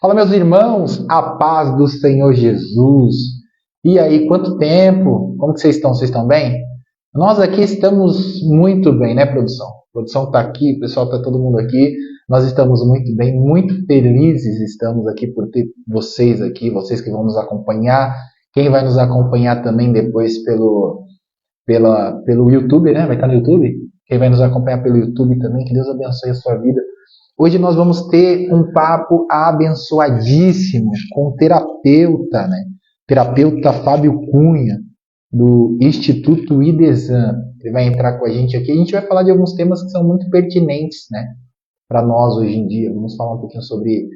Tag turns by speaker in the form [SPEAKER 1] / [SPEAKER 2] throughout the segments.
[SPEAKER 1] Fala, meus irmãos, a paz do Senhor Jesus. E aí, quanto tempo? Como que vocês estão? Vocês estão bem? Nós aqui estamos muito bem, né, produção? A produção está aqui, o pessoal está todo mundo aqui. Nós estamos muito bem, muito felizes estamos aqui por ter vocês aqui, vocês que vão nos acompanhar. Quem vai nos acompanhar também depois pelo YouTube, né? Vai estar no YouTube. Quem vai nos acompanhar pelo YouTube também, que Deus abençoe a sua vida. Hoje nós vamos ter um papo abençoadíssimo com o terapeuta, né? Terapeuta Fábio Cunha, do Instituto IDESAN. Ele vai entrar com a gente aqui. A gente vai falar de alguns temas que são muito pertinentes, né, para nós hoje em dia. Vamos falar um pouquinho sobre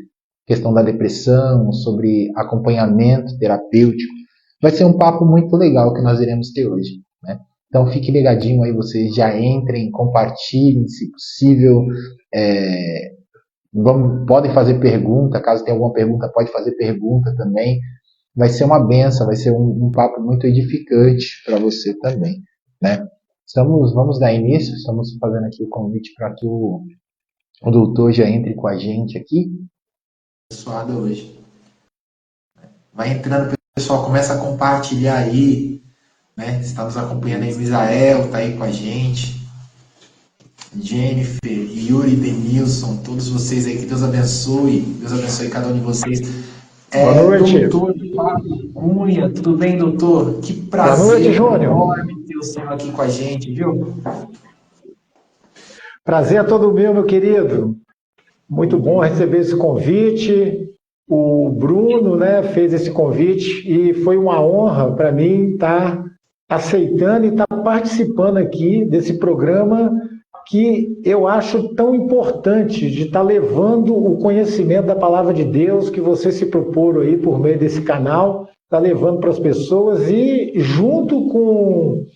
[SPEAKER 1] questão da depressão, sobre acompanhamento terapêutico. Vai ser um papo muito legal que nós iremos ter hoje, né? Então fique ligadinho aí, vocês já entrem, compartilhem, se possível. Podem fazer pergunta, caso tenha alguma pergunta, pode fazer pergunta também. Vai ser uma benção, vai ser um papo muito edificante para você também, né? Vamos dar início, estamos fazendo aqui o convite para que o doutor já entre com a gente aqui. Abençoada hoje. Vai entrando, pessoal, começa a compartilhar aí, né? Está nos acompanhando aí, o Israel está aí com a gente. Jennifer, Yuri, Denilson, todos vocês aí, que Deus abençoe cada um de vocês.
[SPEAKER 2] Boa noite.
[SPEAKER 1] Doutor Fábio Cunha, tudo bem, doutor? Que prazer.
[SPEAKER 2] Boa noite, Júnior.
[SPEAKER 1] Enorme ter o senhor aqui com a gente, viu?
[SPEAKER 2] Prazer é todo meu, meu querido. Muito bom receber esse convite. O Bruno, né, fez esse convite e foi uma honra para mim estar aceitando e estar participando aqui desse programa que eu acho tão importante de estar levando o conhecimento da palavra de Deus que você se propôs aí por meio desse canal, está levando para as pessoas e junto com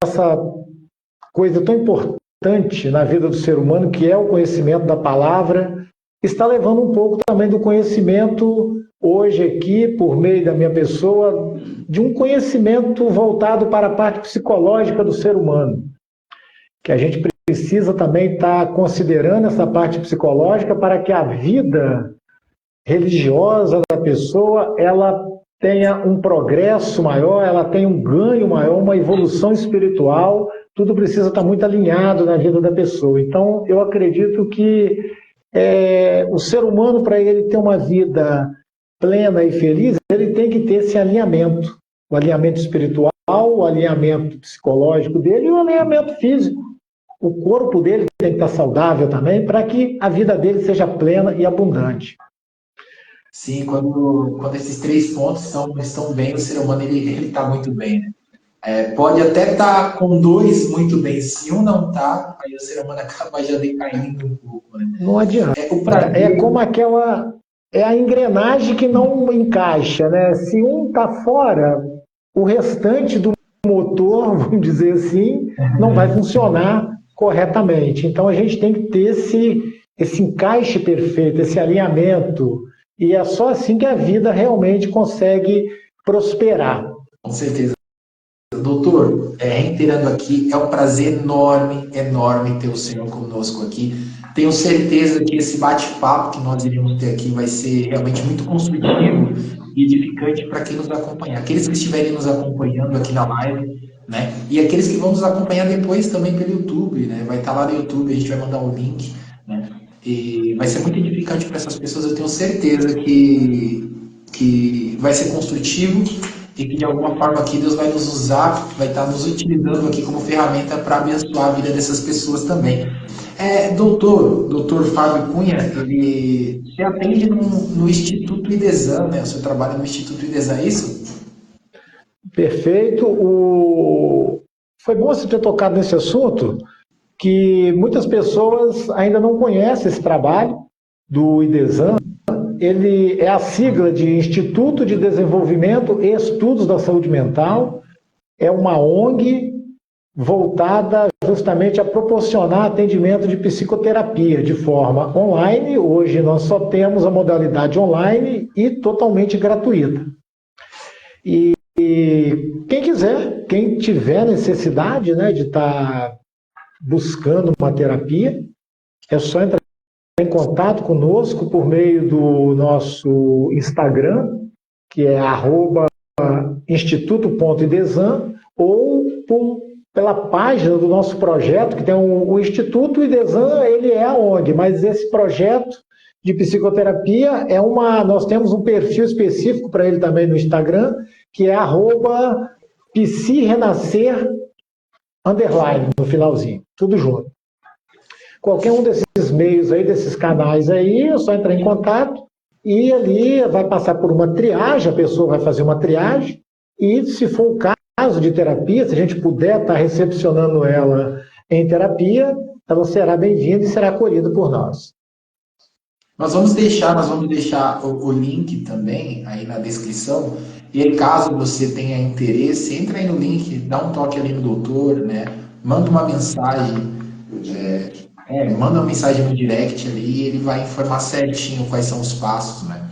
[SPEAKER 2] essa coisa tão importante na vida do ser humano, que é o conhecimento da palavra, está levando um pouco também do conhecimento hoje aqui, por meio da minha pessoa, de um conhecimento voltado para a parte psicológica do ser humano, que a gente precisa também estar considerando essa parte psicológica para que a vida religiosa da pessoa ela tenha um progresso maior, ela tenha um ganho maior, uma evolução espiritual. Tudo precisa estar muito alinhado na vida da pessoa. Então, eu acredito que o ser humano, para ele ter uma vida plena e feliz, ele tem que ter esse alinhamento. O alinhamento espiritual, o alinhamento psicológico dele e o alinhamento físico. O corpo dele tem que estar saudável também, para que a vida dele seja plena e abundante.
[SPEAKER 1] Sim, quando esses três pontos estão bem, o ser humano ele está muito bem, né? Pode até estar com dois muito bem, se um não está, aí o ser humano acaba já decaindo um pouco, né?
[SPEAKER 2] Não adianta. É como aquela... É a engrenagem que não encaixa, né? Se um está fora, o restante do motor, vamos dizer assim, não vai funcionar corretamente. Então a gente tem que ter esse encaixe perfeito, esse alinhamento, e é só assim que a vida realmente consegue prosperar.
[SPEAKER 1] Com certeza. Doutor, reiterando aqui, é um prazer enorme ter o senhor conosco aqui. Tenho certeza que esse bate-papo que nós iremos ter aqui vai ser realmente muito construtivo e edificante para quem nos acompanhar. Aqueles que estiverem nos acompanhando aqui na live, né? E aqueles que vão nos acompanhar depois também pelo YouTube, né? Vai estar lá no YouTube, a gente vai mandar o link, né? E vai ser muito edificante para essas pessoas. Eu tenho certeza que vai ser construtivo e que de alguma forma aqui Deus vai nos usar, vai estar nos utilizando aqui como ferramenta para abençoar a vida dessas pessoas também. Doutor Fábio Cunha, você atende no Instituto IDESAN, né? O seu trabalho no Instituto IDESAN, é isso?
[SPEAKER 2] Perfeito. Foi bom você ter tocado nesse assunto, que muitas pessoas ainda não conhecem esse trabalho do IDESAN. Ele é a sigla de Instituto de Desenvolvimento e Estudos da Saúde Mental. É uma ONG voltada justamente a proporcionar atendimento de psicoterapia de forma online. Hoje nós só temos a modalidade online e totalmente gratuita. E quem quiser, quem tiver necessidade, né, de estar buscando uma terapia, é só entrar em contato conosco por meio do nosso Instagram, que é @instituto.idesam, ou pela página do nosso projeto, que tem o Instituto Idesam, ele é a ONG, mas esse projeto de psicoterapia nós temos um perfil específico para ele também no Instagram, que é @psirenascer_, no finalzinho, tudo junto. Qualquer um desses meios aí, desses canais aí, é só entrar em contato e ali vai passar por uma triagem, a pessoa vai fazer uma triagem e, se for o caso de terapia, se a gente puder estar recepcionando ela em terapia, ela será bem-vinda e será acolhida por nós.
[SPEAKER 1] Nós vamos deixar o link também aí na descrição. E aí, caso você tenha interesse, entra aí no link, dá um toque ali no doutor, né? Manda uma mensagem, manda uma mensagem no direct ali e ele vai informar certinho quais são os passos, né?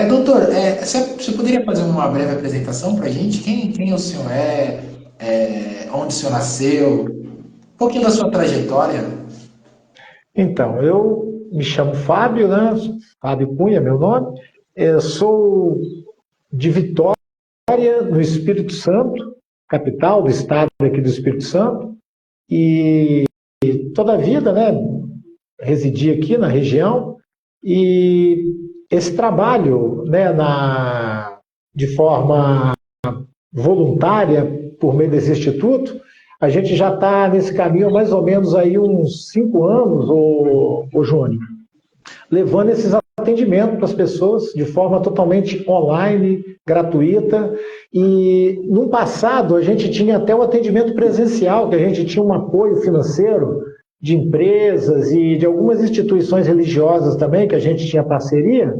[SPEAKER 1] Doutor, você poderia fazer uma breve apresentação para a gente? Quem o senhor onde o senhor nasceu? Um pouquinho da sua trajetória.
[SPEAKER 2] Então, eu me chamo Fábio, né? Fábio Cunha, meu nome. Eu sou de Vitória, no Espírito Santo, capital do estado aqui do Espírito Santo. E toda a vida, né, residi aqui na região. E esse trabalho, né, de forma voluntária, por meio desse instituto, a gente já está nesse caminho há mais ou menos aí uns 5 anos, ô Júnior, levando esses atendimentos para as pessoas de forma totalmente online, gratuita. E no passado a gente tinha até o atendimento presencial, que a gente tinha um apoio financeiro de empresas e de algumas instituições religiosas também, que a gente tinha parceria,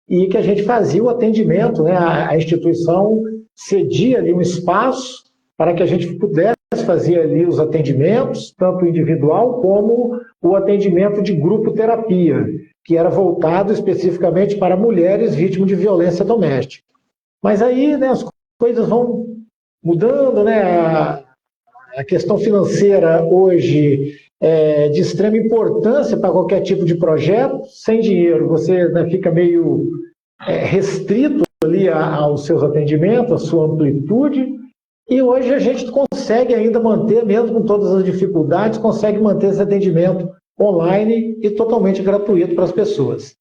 [SPEAKER 2] e que a gente fazia o atendimento, né? A instituição cedia ali um espaço para que a gente pudesse fazer ali os atendimentos, tanto individual como o atendimento de grupo terapia, que era voltado especificamente para mulheres vítimas de violência doméstica. Mas aí, né, as coisas vão mudando, né? A questão financeira hoje é de extrema importância para qualquer tipo de projeto. Sem dinheiro você, né, fica meio restrito ali aos seus atendimentos, à sua amplitude. E hoje a gente consegue ainda manter, mesmo com todas as dificuldades, consegue manter esse atendimento online e totalmente gratuito para as pessoas.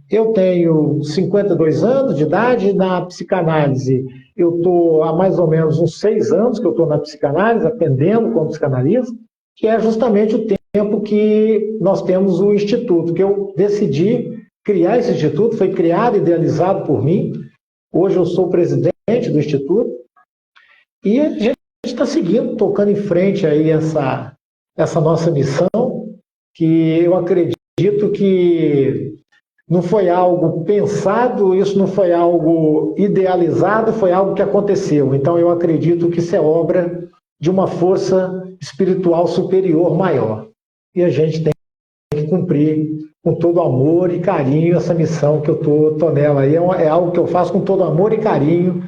[SPEAKER 2] Eu tenho 52 anos de idade. Na psicanálise eu estou há mais ou menos uns 6 anos que eu estou na psicanálise, atendendo como psicanalista, que é justamente o tempo que nós temos o Instituto, que eu decidi criar esse Instituto, foi criado, idealizado por mim. Hoje eu sou presidente do Instituto e a gente está seguindo, tocando em frente aí essa nossa missão, que eu acredito que não foi algo pensado, isso não foi algo idealizado, foi algo que aconteceu. Então eu acredito que isso é obra de uma força espiritual superior maior. E a gente tem que cumprir com todo amor e carinho essa missão que eu tô nela. E é algo que eu faço com todo amor e carinho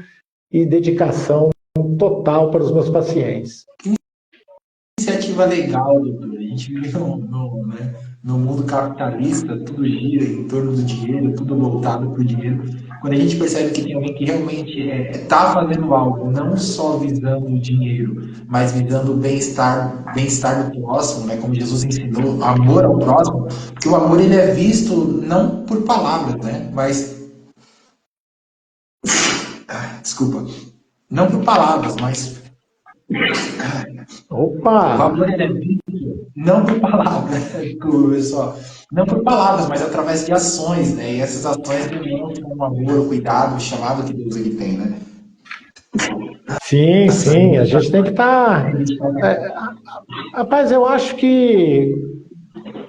[SPEAKER 2] e dedicação total para os meus pacientes.
[SPEAKER 1] Iniciativa legal, doutor. A gente vive no mundo capitalista, tudo gira em torno do dinheiro, tudo voltado para o dinheiro. Quando a gente percebe que tem alguém que realmente está fazendo algo, não só visando o dinheiro, mas visando o bem-estar do próximo, né? Como Jesus ensinou, amor ao próximo, porque o amor ele é visto não por palavras, né? Mas desculpa, não por palavras, mas
[SPEAKER 2] Opa!
[SPEAKER 1] O amor ele é visto não por palavras, pessoal, não por palavras, mas através de ações, né? E essas ações demonstram o amor, o cuidado, o chamado que Deus ele tem, né?
[SPEAKER 2] Sim, a gente tem que estar... Rapaz, eu acho que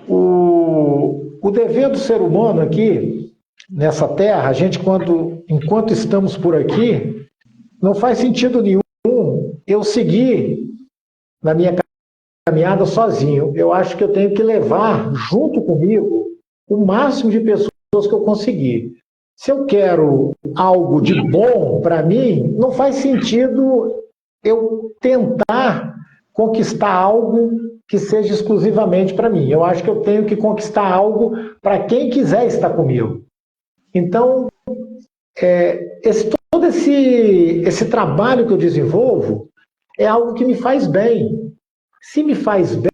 [SPEAKER 2] o dever do ser humano aqui, nessa terra, a gente, enquanto estamos por aqui, não faz sentido nenhum eu seguir na minha caminhada sozinho. Eu acho que eu tenho que levar junto comigo o máximo de pessoas que eu conseguir. Se eu quero algo de bom para mim, não faz sentido eu tentar conquistar algo que seja exclusivamente para mim. Eu acho que eu tenho que conquistar algo para quem quiser estar comigo. Então, todo esse trabalho que eu desenvolvo é algo que me faz bem. Se me faz bem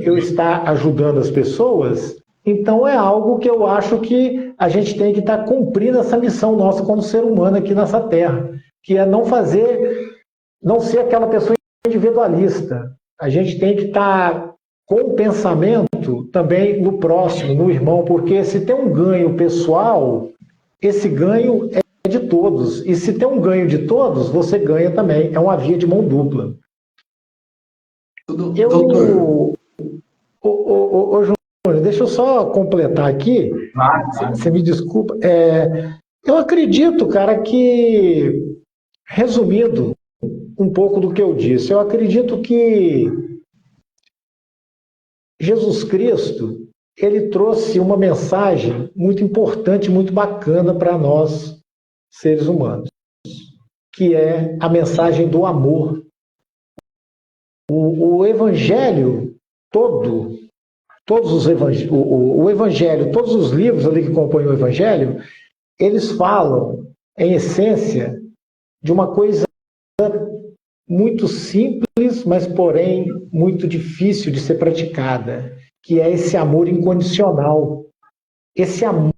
[SPEAKER 2] eu estar ajudando as pessoas, então é algo que eu acho que a gente tem que estar cumprindo essa missão nossa como ser humano aqui nessa terra, que é não ser aquela pessoa individualista. A gente tem que estar com o pensamento também no próximo, no irmão, porque se tem um ganho pessoal, esse ganho é de todos. E se tem um ganho de todos, você ganha também. É uma via de mão dupla.
[SPEAKER 3] Doutor.
[SPEAKER 2] Ô, Júnior, deixa eu só completar aqui. Você me desculpa. Eu acredito, cara, que, resumindo um pouco do que eu disse, eu acredito que Jesus Cristo, ele trouxe uma mensagem muito importante, muito bacana para nós, seres humanos, que é a mensagem do amor. O Evangelho todo, o Evangelho, todos os livros ali que compõem o Evangelho, eles falam, em essência, de uma coisa muito simples, mas porém muito difícil de ser praticada, que é esse amor incondicional. Esse amor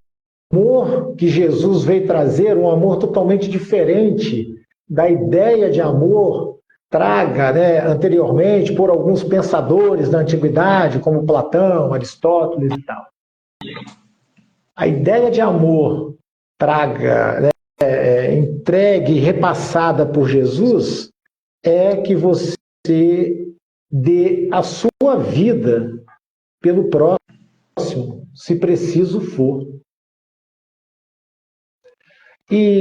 [SPEAKER 2] que Jesus veio trazer, um amor totalmente diferente da ideia de amor traga, né, anteriormente por alguns pensadores da antiguidade, como Platão, Aristóteles e tal. A ideia de amor traga, né, entregue e repassada por Jesus é que você dê a sua vida pelo próximo, se preciso for. E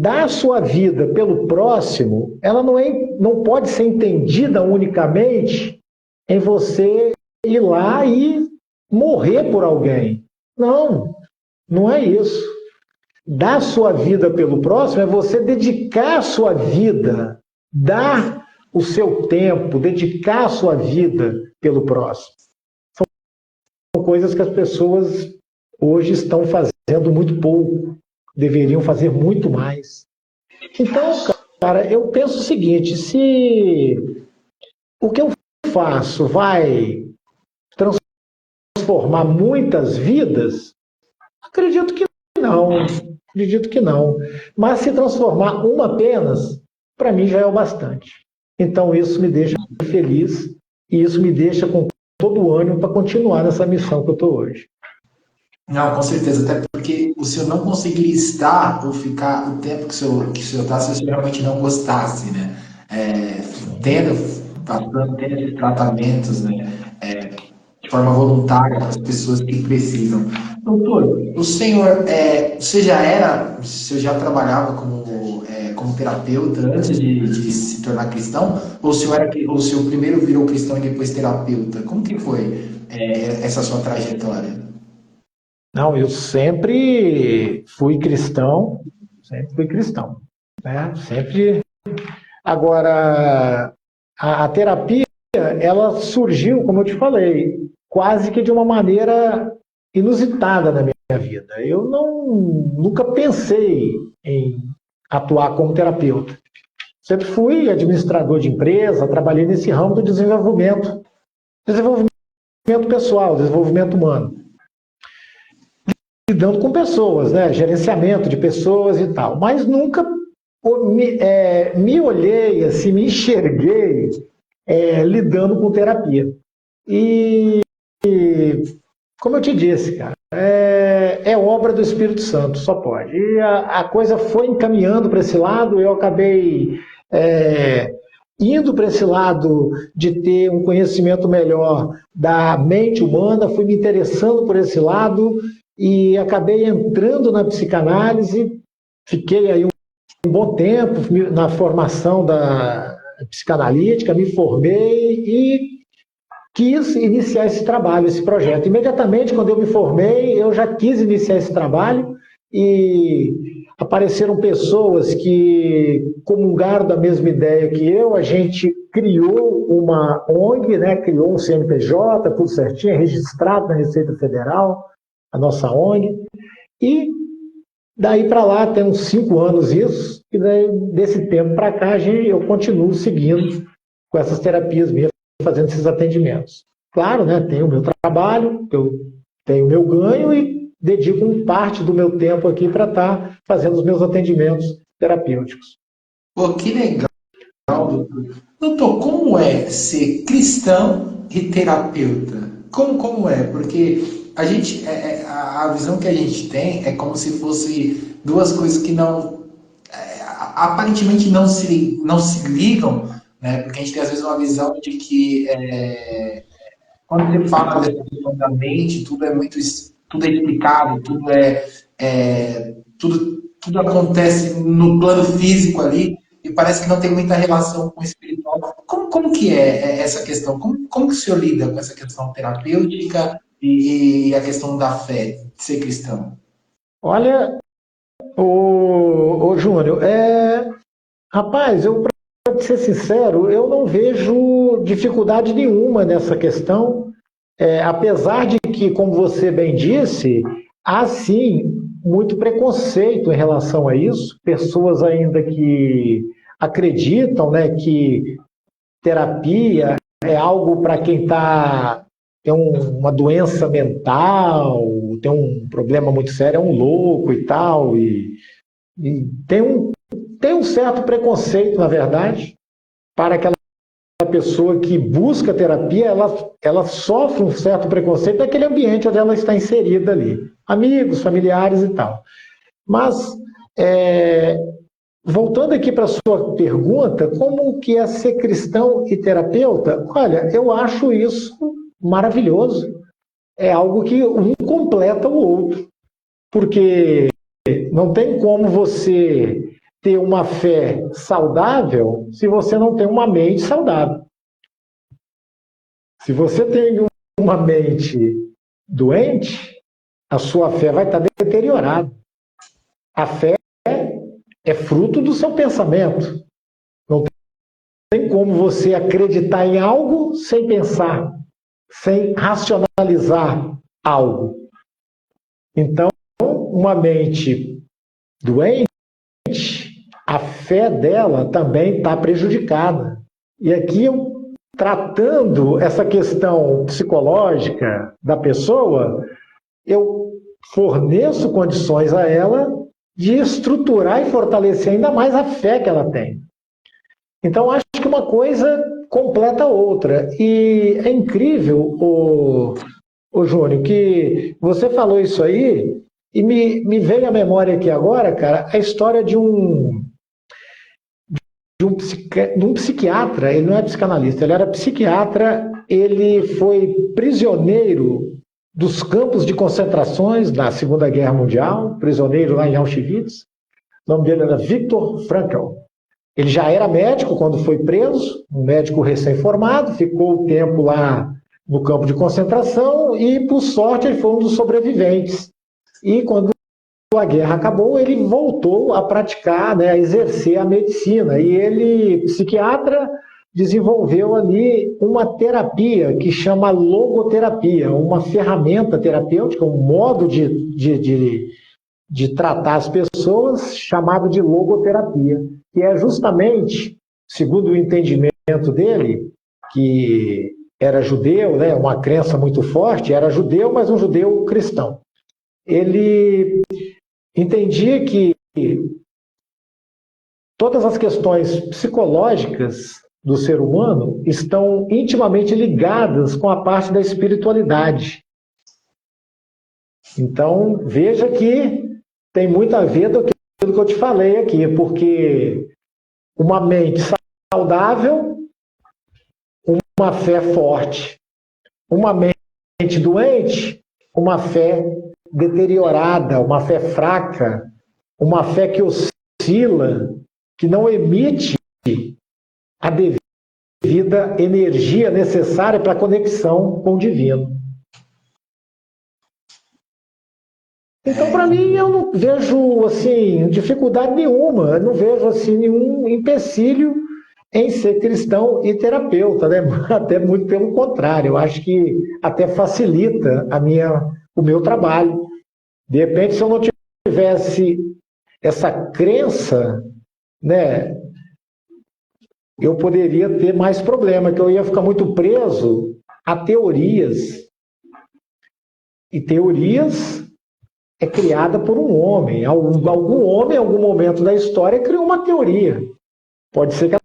[SPEAKER 2] dar a sua vida pelo próximo, ela não pode ser entendida unicamente em você ir lá e morrer por alguém. Não, não é isso. Dar a sua vida pelo próximo é você dedicar a sua vida, dar o seu tempo, dedicar a sua vida pelo próximo. São coisas que as pessoas hoje estão fazendo muito pouco, deveriam fazer muito mais. Então, cara, eu penso o seguinte, se o que eu faço vai transformar muitas vidas, acredito que não. Mas se transformar uma apenas, para mim já é o bastante. Então isso me deixa feliz e isso me deixa com todo o ânimo para continuar nessa missão que eu estou hoje.
[SPEAKER 3] Não, com certeza, até porque o senhor não conseguiria estar ou ficar o tempo que o senhor está se o senhor realmente não gostasse, né? Tendo esses tratamentos, né? De forma voluntária para as pessoas que precisam. Doutor, o senhor já trabalhava como terapeuta antes de se tornar cristão? Ou o senhor primeiro virou cristão e depois terapeuta? Como que foi essa sua trajetória?
[SPEAKER 2] Não, eu sempre fui cristão, né? Sempre. Agora, a terapia, ela surgiu, como eu te falei, quase que de uma maneira inusitada na minha vida. Eu nunca pensei em atuar como terapeuta. Sempre fui administrador de empresa, trabalhei nesse ramo do desenvolvimento pessoal, desenvolvimento humano. Lidando com pessoas, né? Gerenciamento de pessoas e tal. Mas nunca me olhei, assim, me enxerguei lidando com terapia. E como eu te disse, cara, é obra do Espírito Santo, só pode. E a coisa foi encaminhando para esse lado, eu acabei indo para esse lado de ter um conhecimento melhor da mente humana, fui me interessando por esse lado e acabei entrando na psicanálise, fiquei aí um bom tempo na formação da psicanalítica, me formei e quis iniciar esse trabalho, esse projeto. Imediatamente, quando eu me formei, eu já quis iniciar esse trabalho e apareceram pessoas que comungaram da mesma ideia que eu, a gente criou uma ONG, né, criou um CNPJ, tudo certinho, é registrado na Receita Federal, a nossa ONG, e daí para lá tem uns 5 anos isso, e daí, desse tempo para cá eu continuo seguindo com essas terapias minhas, fazendo esses atendimentos. Claro, né, tenho o meu trabalho, eu tenho o meu ganho e dedico parte do meu tempo aqui para estar fazendo os meus atendimentos terapêuticos.
[SPEAKER 3] Pô, que legal, doutor. Doutor, como é ser cristão e terapeuta? Como é? Porque a visão que a gente tem é como se fosse duas coisas que aparentemente não se ligam, né? Porque a gente tem às vezes uma visão de que quando você fala dessa questão da mente, tudo é explicado, tudo acontece no plano físico ali e parece que não tem muita relação com o espiritual. Como que é essa questão? Como que o senhor lida com essa questão terapêutica e a questão da fé, de ser cristão?
[SPEAKER 2] Olha, ô Júnior, rapaz, para ser sincero, eu não vejo dificuldade nenhuma nessa questão, apesar de que, como você bem disse, há sim muito preconceito em relação a isso, pessoas ainda que acreditam, né, que terapia é algo para quem tem uma doença mental, tem um problema muito sério, é um louco e tal, e tem um certo preconceito, na verdade, para aquela pessoa que busca terapia, ela sofre um certo preconceito naquele ambiente onde ela está inserida ali. Amigos, familiares e tal. Mas, voltando aqui para a sua pergunta, como que é ser cristão e terapeuta? Olha, eu acho isso maravilhoso. É algo que um completa o outro. Porque não tem como você ter uma fé saudável se você não tem uma mente saudável. Se você tem uma mente doente, a sua fé vai estar deteriorada. A fé é fruto do seu pensamento. Não tem como você acreditar em algo sem pensar, sem racionalizar algo. Então, uma mente doente, a fé dela também está prejudicada. E aqui eu, tratando essa questão psicológica da pessoa, eu forneço condições a ela de estruturar e fortalecer ainda mais a fé que ela tem. Então, acho que uma coisa completa a outra. E é incrível, ô Júnior, que você falou isso aí e me veio à memória aqui agora, cara, a história de um psiquiatra. Ele não é psicanalista, ele era psiquiatra, ele foi prisioneiro dos campos de concentrações da Segunda Guerra Mundial, prisioneiro lá em Auschwitz. O nome dele era Viktor Frankl. Ele já era médico quando foi preso, um médico recém-formado, ficou um tempo lá no campo de concentração e, por sorte, ele foi um dos sobreviventes. E quando a guerra acabou, ele voltou a praticar, né, a exercer a medicina. E ele, psiquiatra, desenvolveu ali uma terapia que chama logoterapia, uma ferramenta terapêutica, um modo de tratar as pessoas chamado de logoterapia, que é justamente, segundo o entendimento dele, que era judeu, né, uma crença muito forte, era judeu, mas um judeu cristão. Ele entendia que todas as questões psicológicas do ser humano estão intimamente ligadas com a parte da espiritualidade. Então, veja que tem muito a ver com aquilo que eu te falei aqui, porque uma mente saudável, uma fé forte. Uma mente doente, uma fé deteriorada, uma fé fraca, uma fé que oscila, que não emite a devida energia necessária para a conexão com o divino. Então, para mim, eu não vejo assim, dificuldade nenhuma, eu não vejo assim, nenhum empecilho em ser cristão e terapeuta, né? Até muito pelo contrário, eu acho que até facilita o meu trabalho. De repente, se eu não tivesse essa crença, né, eu poderia ter mais problema, que eu ia ficar muito preso a teorias. E teorias é criada por um homem. Algum homem, em algum momento da história, criou uma teoria. Pode ser que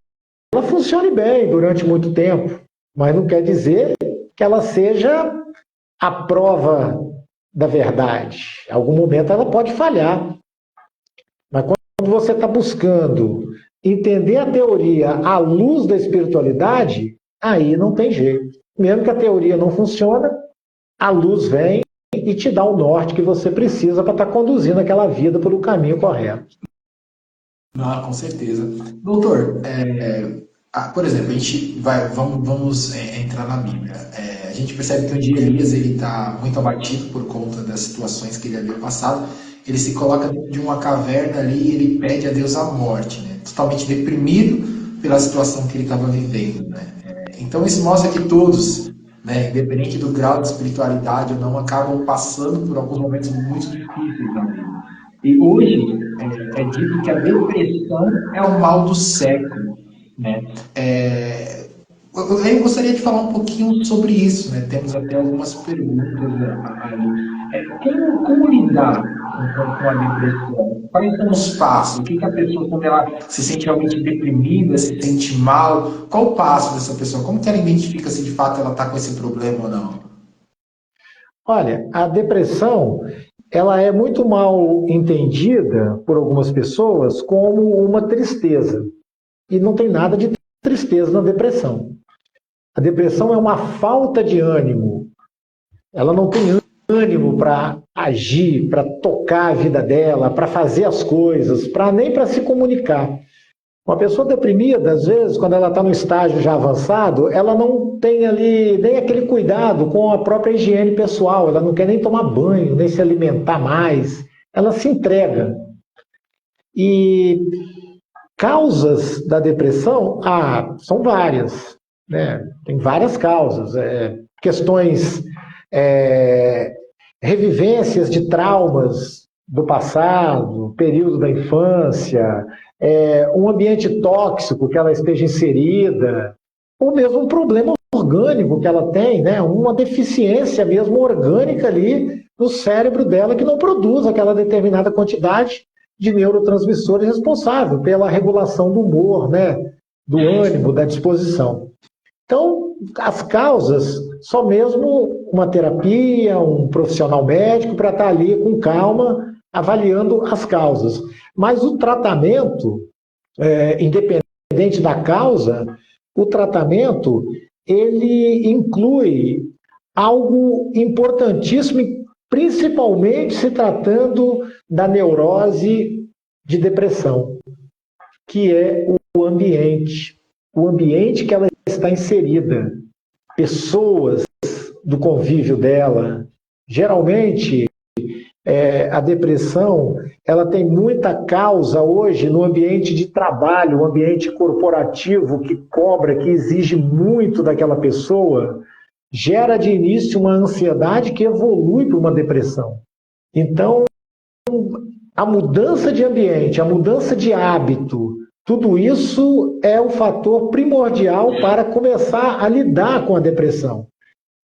[SPEAKER 2] ela funcione bem durante muito tempo, mas não quer dizer que ela seja a prova da verdade. Em algum momento ela pode falhar. Mas quando você está buscando entender a teoria à luz da espiritualidade, aí não tem jeito. Mesmo que a teoria não funcione, a luz vem e te dá o norte que você precisa para estar conduzindo aquela vida pelo caminho correto.
[SPEAKER 3] Ah, com certeza. Doutor, por exemplo, a gente vamos entrar na Bíblia. A gente percebe que um dia Elias ele está muito abatido por conta das situações que ele havia passado. Ele se coloca dentro de uma caverna ali e ele pede a Deus a morte, né? Totalmente deprimido pela situação que ele estava vivendo, né? Então isso mostra que todos, né, independente do grau de espiritualidade ou não, acabam passando por alguns momentos muito difíceis na vida. E hoje é dito que a depressão é o mal do século, né? Eu gostaria de falar um pouquinho sobre isso, né? Temos até algumas perguntas ali. Como lidar com a depressão? Quais são os passos? O que a pessoa, quando ela se sente realmente deprimida, se sente mal, qual o passo dessa pessoa? Como que ela identifica se de fato ela está com esse problema ou não?
[SPEAKER 2] Olha, a depressão, ela é muito mal entendida por algumas pessoas como uma tristeza. E não tem nada de tristeza na depressão. A depressão é uma falta de ânimo. Ela não tem ânimo para agir, para tocar a vida dela, para fazer as coisas, nem para se comunicar. Uma pessoa deprimida, às vezes, quando ela está no estágio já avançado, ela não tem ali nem aquele cuidado com a própria higiene pessoal, ela não quer nem tomar banho, nem se alimentar mais, ela se entrega. E causas da depressão, são várias, né? Tem várias causas, questões, revivências de traumas do passado, período da infância, um ambiente tóxico que ela esteja inserida, ou mesmo um problema orgânico que ela tem, né? Uma deficiência mesmo orgânica ali no cérebro dela que não produz aquela determinada quantidade de neurotransmissores responsável pela regulação do humor, né? Do ânimo, da disposição. Então, as causas, só mesmo uma terapia, um profissional médico para estar ali com calma, avaliando as causas. Mas o tratamento, independente da causa, o tratamento, ele inclui algo importantíssimo, principalmente se tratando da neurose de depressão, que é o ambiente que ela está inserida, pessoas do convívio dela. Geralmente, a depressão, ela tem muita causa hoje no ambiente de trabalho, o ambiente corporativo que cobra, que exige muito daquela pessoa, gera de início uma ansiedade que evolui para uma depressão. Então, a mudança de ambiente, a mudança de hábito, tudo isso é um fator primordial para começar a lidar com a depressão.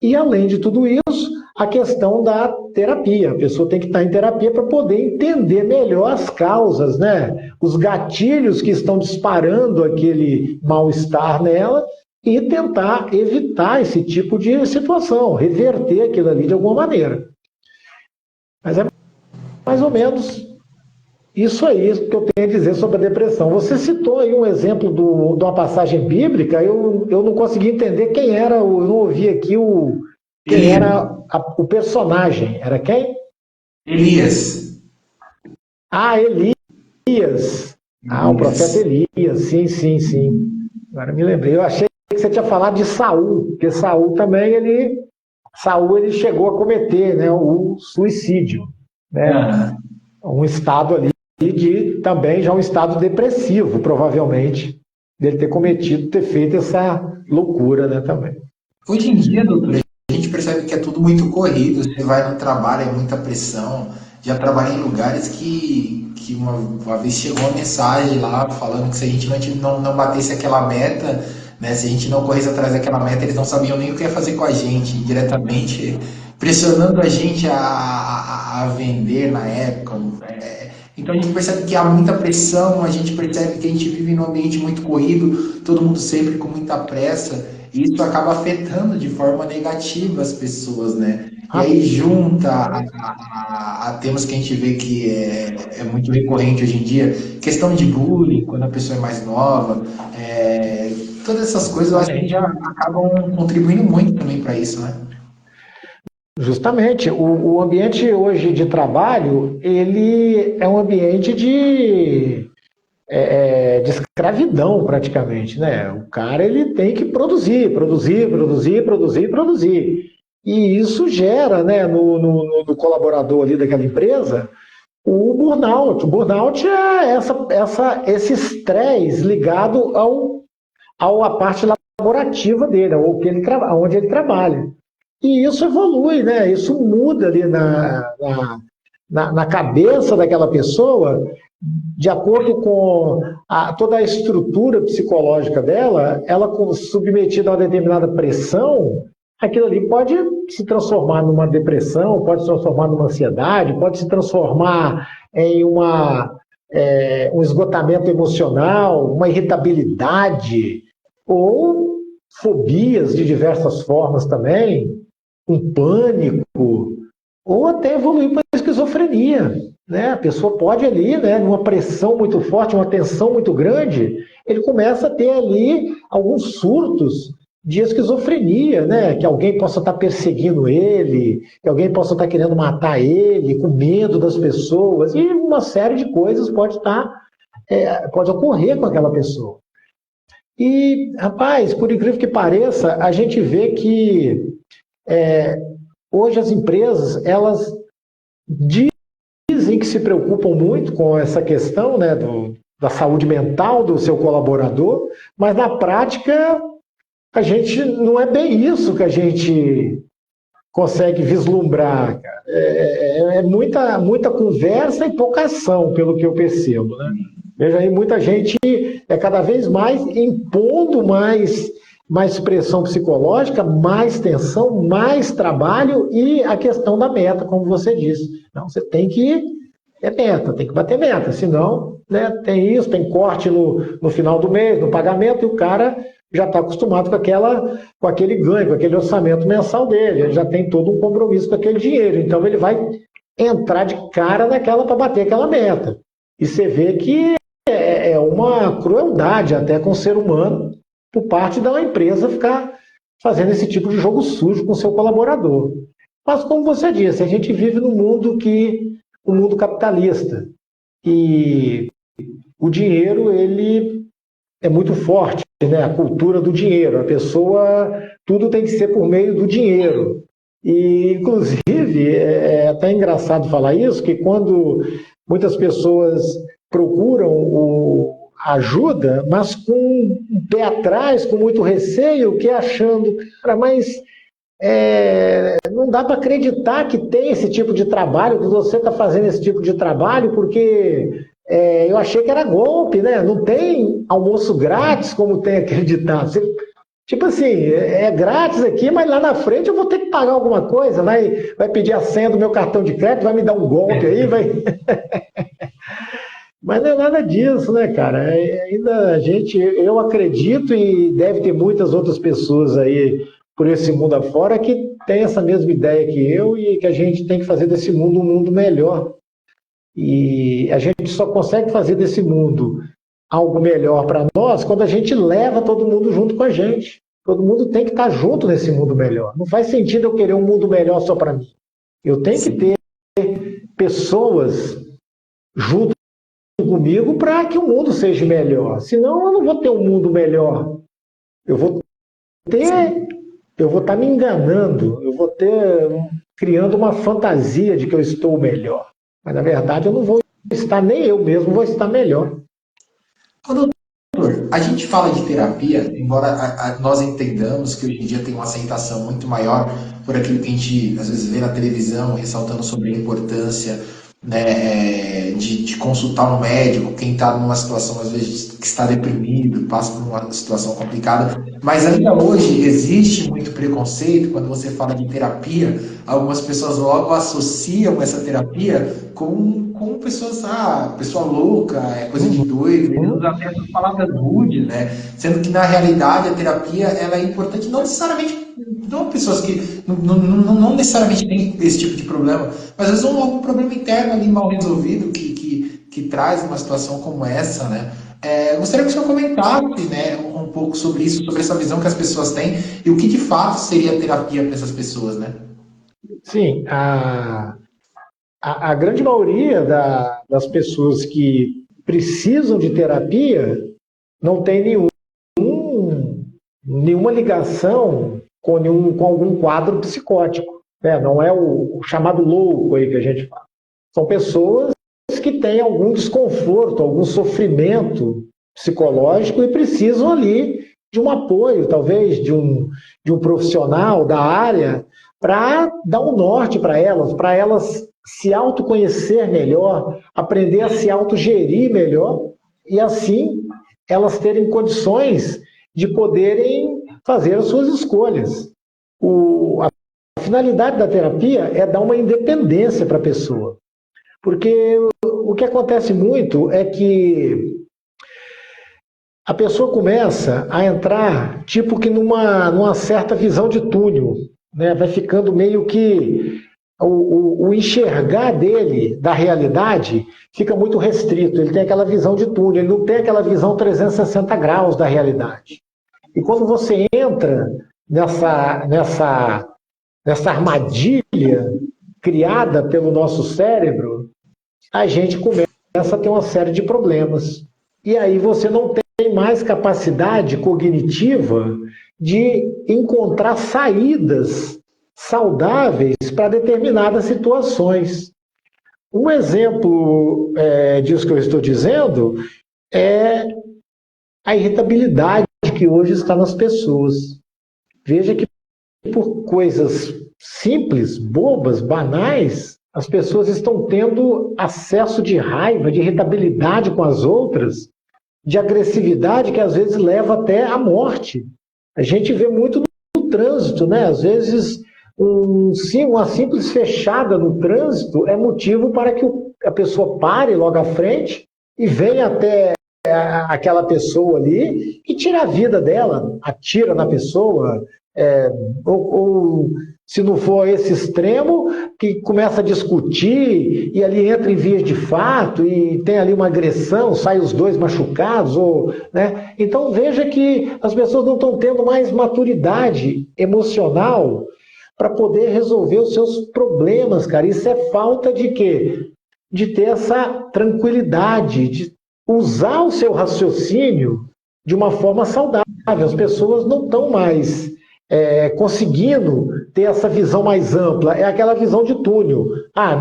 [SPEAKER 2] E, além de tudo isso, a questão da terapia. A pessoa tem que estar em terapia para poder entender melhor as causas, né? Os gatilhos que estão disparando aquele mal-estar nela e tentar evitar esse tipo de situação, reverter aquilo ali de alguma maneira. Mas é mais ou menos isso aí que eu tenho a dizer sobre a depressão. Você citou aí um exemplo de uma passagem bíblica, eu não consegui entender quem era, eu não ouvi aqui quem era o personagem. Era quem?
[SPEAKER 3] Elias.
[SPEAKER 2] Elias. O profeta Elias, sim. Agora me lembrei. Eu achei que você tinha falado de Saul, porque Saul também, ele chegou a cometer, né, o suicídio, né? Um estado ali também já um estado depressivo, provavelmente. dele ter cometido, ter feito essa loucura, né, também.
[SPEAKER 3] Hoje em dia, doutor, a gente percebe que é tudo muito corrido. Você vai no trabalho, é muita pressão. Já trabalhei em lugares que uma vez chegou uma mensagem lá falando que se a gente não batesse aquela meta, né, se a gente não corresse atrás daquela meta, eles não sabiam nem o que ia fazer com a gente, diretamente pressionando a gente a vender na época. Então a gente percebe que há muita pressão, a gente percebe que a gente vive num ambiente muito corrido, todo mundo sempre com muita pressa, e isso acaba afetando de forma negativa as pessoas, né? E aí junta a temas que a gente vê que é muito recorrente hoje em dia, questão de bullying, quando a pessoa é mais nova, todas essas coisas eu acho que já acabam contribuindo muito também para isso, né?
[SPEAKER 2] Justamente, o ambiente hoje de trabalho, ele é um ambiente de escravidão praticamente, né? O cara ele tem que produzir. E isso gera, né, no colaborador ali daquela empresa o burnout. O burnout é esse estresse ligado à parte laborativa dele, onde ele trabalha. E isso evolui, né? Isso muda ali na cabeça daquela pessoa, de acordo com toda a estrutura psicológica dela, ela submetida a uma determinada pressão, aquilo ali pode se transformar numa depressão, pode se transformar numa ansiedade, pode se transformar em um esgotamento emocional, uma irritabilidade, ou fobias de diversas formas também, um pânico, ou até evoluir para a esquizofrenia. Né? A pessoa pode ali, né, numa pressão muito forte, uma tensão muito grande, ele começa a ter ali alguns surtos de esquizofrenia, né? Que alguém possa estar perseguindo ele, que alguém possa estar querendo matar ele, com medo das pessoas, e uma série de coisas pode ocorrer com aquela pessoa. E, rapaz, por incrível que pareça, a gente vê que hoje as empresas, elas dizem que se preocupam muito com essa questão, né, da saúde mental do seu colaborador, mas na prática a gente não é bem isso que a gente consegue vislumbrar, cara. É muita conversa e pouca ação, pelo que eu percebo, né? Veja aí, muita gente cada vez mais impondo mais pressão psicológica, mais tensão, mais trabalho e a questão da meta, como você disse. Não, você tem que meta, tem que bater meta, senão, né, tem isso, tem corte no final do mês, no pagamento, e o cara já está acostumado com aquele ganho, com aquele orçamento mensal dele, ele já tem todo um compromisso com aquele dinheiro, então ele vai entrar de cara naquela para bater aquela meta. E você vê que é uma crueldade até com o ser humano, por parte da empresa ficar fazendo esse tipo de jogo sujo com o seu colaborador. Mas, como você disse, a gente vive num mundo um mundo capitalista. E o dinheiro, ele é muito forte, né? A cultura do dinheiro. A pessoa, tudo tem que ser por meio do dinheiro. E, inclusive, é até engraçado falar isso, que quando muitas pessoas procuram ajuda, mas com um pé atrás, com muito receio, que achando, mas não dá para acreditar que tem esse tipo de trabalho, que você está fazendo esse tipo de trabalho, porque eu achei que era golpe, né? Não tem almoço grátis, como tem aquele ditado. Tipo assim, é grátis aqui, mas lá na frente eu vou ter que pagar alguma coisa, vai pedir a senha do meu cartão de crédito, vai me dar um golpe aí, vai... Mas não é nada disso, né, cara? Ainda eu acredito, e deve ter muitas outras pessoas aí por esse mundo afora que tem essa mesma ideia que eu, e que a gente tem que fazer desse mundo um mundo melhor. E a gente só consegue fazer desse mundo algo melhor para nós quando a gente leva todo mundo junto com a gente. Todo mundo tem que estar junto nesse mundo melhor. Não faz sentido eu querer um mundo melhor só para mim. Eu tenho que ter pessoas junto comigo para que o mundo seja melhor. Senão eu não vou ter um mundo melhor. Eu vou estar me enganando, eu vou criando uma fantasia de que eu estou melhor. Mas na verdade eu não vou estar, nem eu mesmo vou estar melhor.
[SPEAKER 3] Ô, doutor, a gente fala de terapia, embora nós entendamos que hoje em dia tem uma aceitação muito maior por aquilo que a gente às vezes vê na televisão, ressaltando sobre a importância, né, de consultar um médico, quem está numa situação às vezes que está deprimido, passa por uma situação complicada, mas ainda hoje existe muito preconceito quando você fala de terapia. Algumas pessoas logo associam essa terapia com pessoas, pessoa louca, é coisa de doido, eles usam até essas palavras rudes, né? Sendo que na realidade a terapia ela é importante não necessariamente, não pessoas que não necessariamente têm esse tipo de problema, mas às vezes algum problema interno ali mal resolvido que traz uma situação como essa, né? Eu gostaria que o senhor comentasse, né, um pouco sobre isso, sobre essa visão que as pessoas têm e o que de fato seria terapia para essas pessoas, né?
[SPEAKER 2] Sim, a grande maioria das pessoas que precisam de terapia não tem nenhuma ligação com algum quadro psicótico, né? Não é o chamado louco aí que a gente fala. São pessoas que têm algum desconforto, algum sofrimento psicológico e precisam ali de um apoio, talvez de um profissional da área para dar um norte para elas se autoconhecer melhor, aprender a se autogerir melhor e assim elas terem condições de poderem fazer as suas escolhas. A finalidade da terapia é dar uma independência para a pessoa. Porque o que acontece muito é que a pessoa começa a entrar tipo que numa certa visão de túnel, né? Vai ficando meio que o enxergar dele da realidade fica muito restrito. Ele tem aquela visão de túnel, ele não tem aquela visão 360 graus da realidade. E quando você entra nessa armadilha criada pelo nosso cérebro, a gente começa a ter uma série de problemas. E aí você não tem mais capacidade cognitiva de encontrar saídas saudáveis para determinadas situações. Um exemplo disso que eu estou dizendo é a irritabilidade que hoje está nas pessoas. Veja que por coisas simples, bobas, banais, as pessoas estão tendo acesso de raiva, de irritabilidade com as outras, de agressividade que às vezes leva até à morte. A gente vê muito no trânsito, né? Às vezes uma simples fechada no trânsito é motivo para que a pessoa pare logo à frente e venha até aquela pessoa ali e tira a vida dela, atira na pessoa, ou se não for esse extremo, que começa a discutir e ali entra em vias de fato e tem ali uma agressão, saem os dois machucados, né? Então veja que as pessoas não estão tendo mais maturidade emocional para poder resolver os seus problemas, cara. Isso é falta de quê? De ter essa tranquilidade, de usar o seu raciocínio de uma forma saudável. As pessoas não estão mais conseguindo ter essa visão mais ampla. É aquela visão de túnel.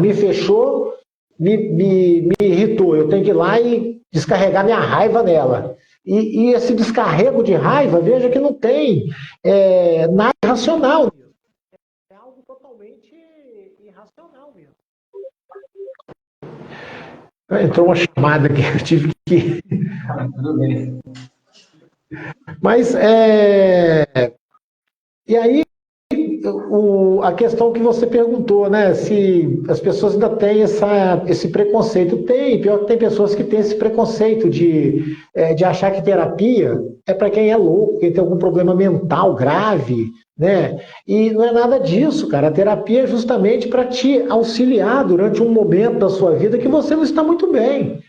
[SPEAKER 2] Me fechou, me irritou. Eu tenho que ir lá e descarregar minha raiva nela. E esse descarrego de raiva, veja que não tem nada racional. É algo totalmente irracional mesmo. Entrou uma chamada que eu tive que...
[SPEAKER 3] Tudo bem.
[SPEAKER 2] Mas, e aí, a questão que você perguntou, né, se as pessoas ainda têm esse preconceito. Pior que tem pessoas que têm esse preconceito de achar que terapia é para quem é louco, quem tem algum problema mental grave, né? E não é nada disso, cara. A terapia é justamente para te auxiliar durante um momento da sua vida que você não está muito bem.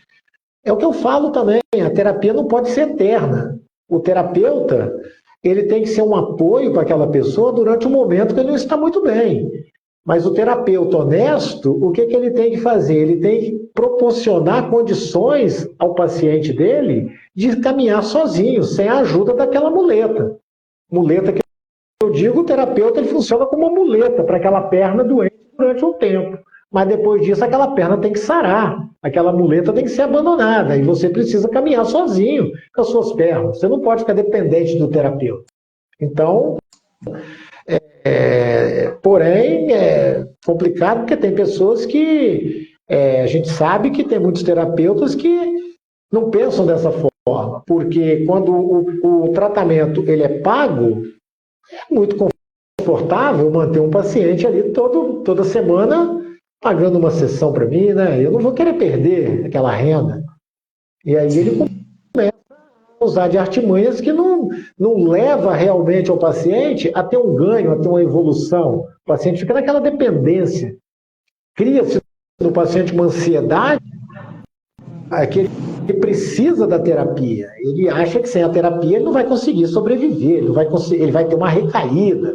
[SPEAKER 2] É o que eu falo também, a terapia não pode ser eterna. O terapeuta, ele tem que ser um apoio para aquela pessoa durante um momento que ele não está muito bem. Mas o terapeuta honesto, o que ele tem que fazer? Ele tem que proporcionar condições ao paciente dele de caminhar sozinho, sem a ajuda daquela muleta. Muleta que eu digo, o terapeuta ele funciona como uma muleta para aquela perna doente durante um tempo. mas depois disso aquela perna tem que sarar, aquela muleta tem que ser abandonada, e você precisa caminhar sozinho com as suas pernas. Você não pode ficar dependente do terapeuta. Então, porém, é complicado porque tem pessoas que a gente sabe que tem muitos terapeutas que não pensam dessa forma, porque quando o tratamento ele é pago, é muito confortável manter um paciente ali toda semana pagando uma sessão para mim, né? Eu não vou querer perder aquela renda. E aí ele começa a usar de artimanhas que não leva realmente ao paciente a ter um ganho, a ter uma evolução. O paciente fica naquela dependência. Cria-se no paciente uma ansiedade que ele precisa da terapia. Ele acha que sem a terapia ele não vai conseguir sobreviver, ele vai ter uma recaída.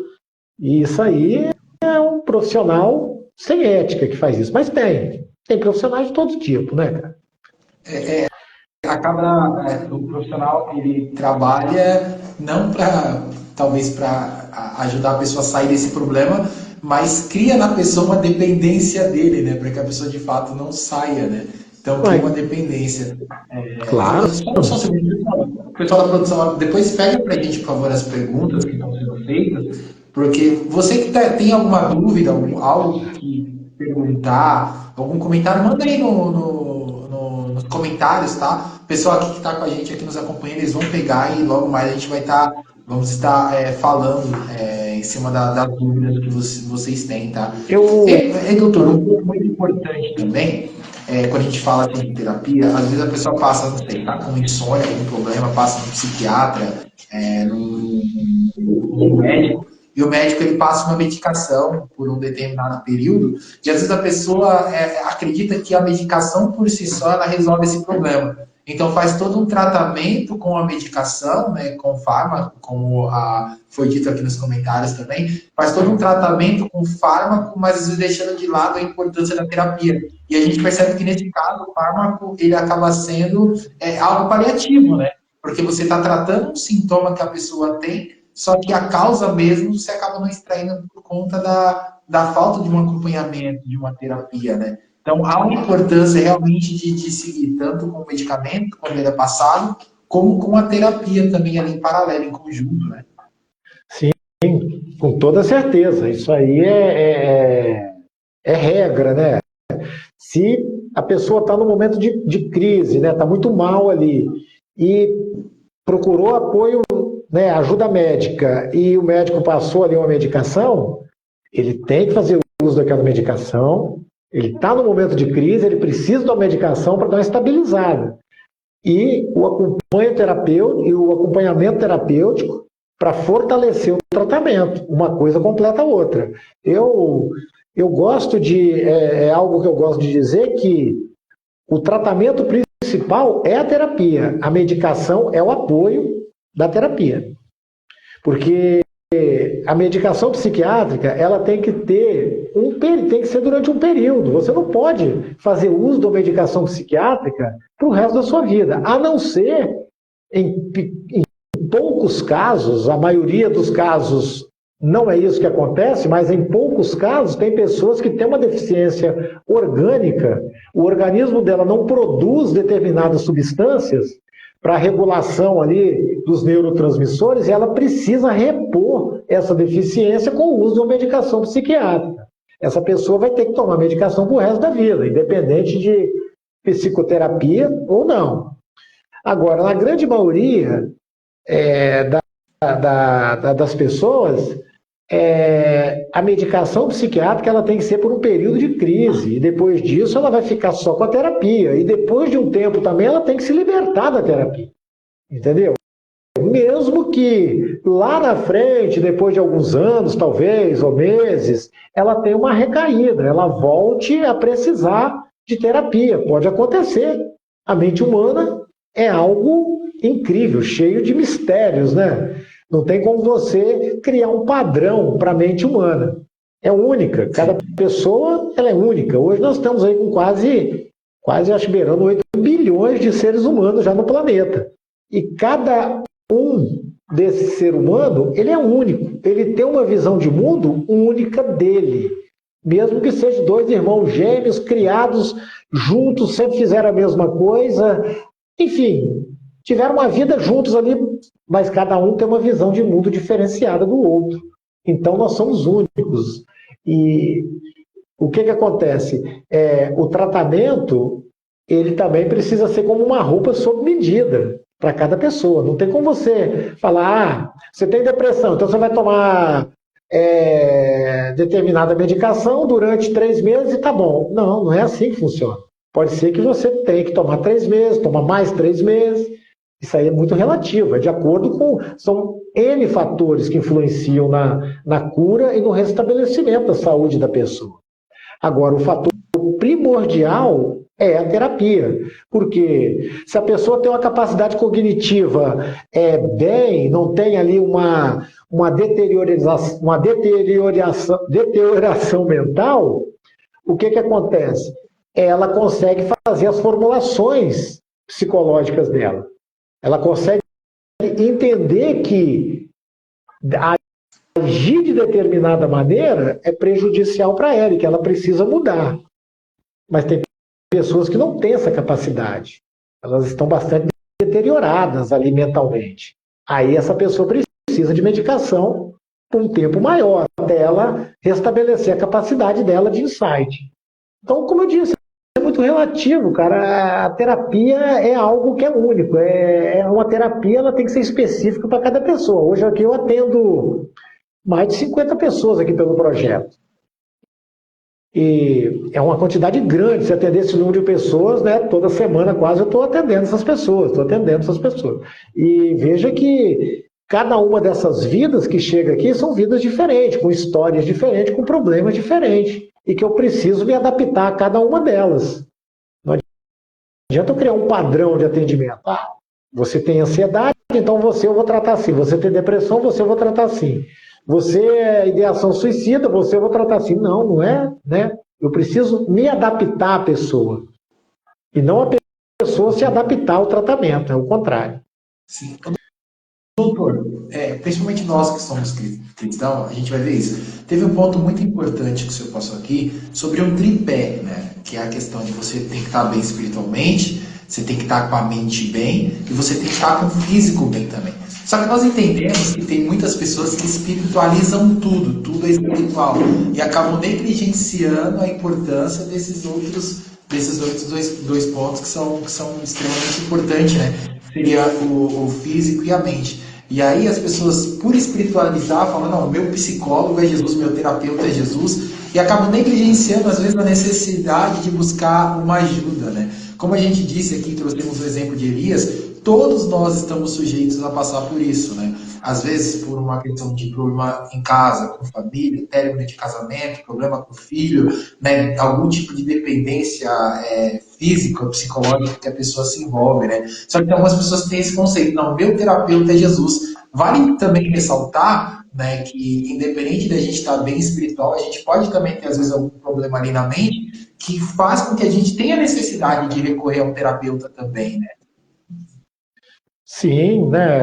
[SPEAKER 2] E isso aí é um profissional sem ética que faz isso. Mas tem profissionais de todo tipo, né, cara?
[SPEAKER 3] O profissional, ele trabalha não talvez para ajudar a pessoa a sair desse problema, mas cria na pessoa uma dependência dele, né? Para que a pessoa de fato não saia, né? Então cria uma dependência.
[SPEAKER 2] Claro.
[SPEAKER 3] Só um segundo, o pessoal da produção, depois pega para a gente, por favor, as perguntas que estão sendo feitas, porque você que tem alguma dúvida, algo que perguntar, algum comentário, manda aí nos comentários, tá? O pessoal aqui que está com a gente, aqui nos acompanhando, eles vão pegar e logo mais a gente vamos estar falando em cima das dúvidas que vocês têm, tá? Doutor, um ponto muito importante também, quando a gente fala de terapia, às vezes a pessoa passa, não sei, tá com insônia, algum problema, passa no psiquiatra, no médico, e o médico ele passa uma medicação por um determinado período, e às vezes a pessoa acredita que a medicação por si só ela resolve esse problema. Então faz todo um tratamento com a medicação, né, com fármaco, como foi dito aqui nos comentários também, faz todo um tratamento com fármaco, mas às vezes deixando de lado a importância da terapia. E a gente percebe que nesse caso o fármaco ele acaba sendo algo paliativo, né? Porque você está tratando um sintoma que a pessoa tem, só que a causa mesmo você acaba não extraindo por conta da falta de um acompanhamento, de uma terapia, né? Então, há uma importância realmente de seguir tanto com o medicamento, quando ele é passado, como com a terapia também ali em paralelo, em conjunto, né?
[SPEAKER 2] Sim, com toda certeza. Isso aí é regra, né? Se a pessoa está no momento de crise, né? Está muito mal ali, e procurou apoio, né, ajuda médica, e o médico passou ali uma medicação, ele tem que fazer uso daquela medicação. Ele está no momento de crise, ele precisa da medicação para dar uma estabilizada. E o acompanhamento terapêutico para fortalecer o tratamento. Uma coisa completa a outra. Eu gosto algo que eu gosto de dizer que o tratamento principal é a terapia. A medicação é o apoio da terapia. Porque a medicação psiquiátrica, ela tem que ser durante um período. Você não pode fazer uso da medicação psiquiátrica para o resto da sua vida, a não ser em poucos casos, a maioria dos casos não é isso que acontece, mas em poucos casos tem pessoas que têm uma deficiência orgânica, o organismo dela não produz determinadas substâncias para a regulação ali dos neurotransmissores, e ela precisa repor essa deficiência com o uso de uma medicação psiquiátrica. Essa pessoa vai ter que tomar medicação pro resto da vida, independente de psicoterapia ou não. Agora, na grande maioria das pessoas, a medicação psiquiátrica ela tem que ser por um período de crise, e depois disso ela vai ficar só com a terapia, e depois de um tempo também ela tem que se libertar da terapia, entendeu? Mesmo que lá na frente, depois de alguns anos, talvez, ou meses, ela tenha uma recaída, ela volte a precisar de terapia, pode acontecer. A mente humana é algo incrível, cheio de mistérios, né? Não tem como você criar um padrão para a mente humana. É única. Cada pessoa ela é única. Hoje nós estamos aí com quase acho beirando 8 bilhões de seres humanos já no planeta. E cada um desse ser humano, ele é único. Ele tem uma visão de mundo única dele. Mesmo que sejam dois irmãos gêmeos, criados juntos, sempre fizeram a mesma coisa. Enfim, tiveram uma vida juntos ali, mas cada um tem uma visão de mundo diferenciada do outro. Então, nós somos únicos. E o que acontece? O tratamento, ele também precisa ser como uma roupa sob medida para cada pessoa. Não tem como você falar, você tem depressão, então você vai tomar determinada medicação durante 3 meses e tá bom. Não, não é assim que funciona. Pode ser que você tenha que tomar 3 meses, tomar mais 3 meses. Isso aí é muito relativo, é de acordo com... São N fatores que influenciam na cura e no restabelecimento da saúde da pessoa. Agora, o fator primordial é a terapia, porque se a pessoa tem uma capacidade cognitiva bem, não tem ali uma deterioração mental, o que acontece? Ela consegue fazer as formulações psicológicas dela. Ela consegue entender que agir de determinada maneira é prejudicial para ela e que ela precisa mudar. Mas tem pessoas que não têm essa capacidade. Elas estão bastante deterioradas ali mentalmente. Aí essa pessoa precisa de medicação por um tempo maior, até ela restabelecer a capacidade dela de insight. Então, como eu disse, é muito relativo, cara. A terapia é algo que é único. Uma terapia, ela tem que ser específica para cada pessoa. Hoje aqui eu atendo mais de 50 pessoas aqui pelo projeto. E é uma quantidade grande. Se atender esse número de pessoas, né, toda semana quase eu estou atendendo essas pessoas. E veja que cada uma dessas vidas que chega aqui são vidas diferentes, com histórias diferentes, com problemas diferentes. E que eu preciso me adaptar a cada uma delas. Não adianta eu criar um padrão de atendimento. Você tem ansiedade, então eu vou tratar assim. Você tem depressão, eu vou tratar assim. Você é ideação suicida, eu vou tratar assim. Não, não é, né? Eu preciso me adaptar à pessoa. E não a pessoa se adaptar ao tratamento, é o contrário.
[SPEAKER 3] Sim. Doutor, principalmente nós que somos cristãos, a gente vai ver isso. Teve um ponto muito importante que o senhor passou aqui sobre um tripé, né? Que é a questão de você tem que estar bem espiritualmente, você tem que estar com a mente bem e você tem que estar com o físico bem também. Só que nós entendemos que tem muitas pessoas que espiritualizam tudo é espiritual e acabam negligenciando a importância desses outros dois pontos que são extremamente importantes, né? Seria o físico e a mente. E aí as pessoas, por espiritualizar, falam, não, meu psicólogo é Jesus, meu terapeuta é Jesus, e acabam negligenciando, às vezes, a necessidade de buscar uma ajuda, né? Como a gente disse aqui, trouxemos o exemplo de Elias, todos nós estamos sujeitos a passar por isso, né? Às vezes por uma questão de problema em casa, com família, término de casamento, problema com o filho, né? Algum tipo de dependência física, psicológica que a pessoa se envolve, né? Só que algumas pessoas têm esse conceito, não, meu terapeuta é Jesus. Vale também ressaltar, né, que independente da gente estar bem espiritual, a gente pode também ter às vezes algum problema ali na mente que faz com que a gente tenha necessidade de recorrer a um terapeuta também, né?
[SPEAKER 2] Sim, né?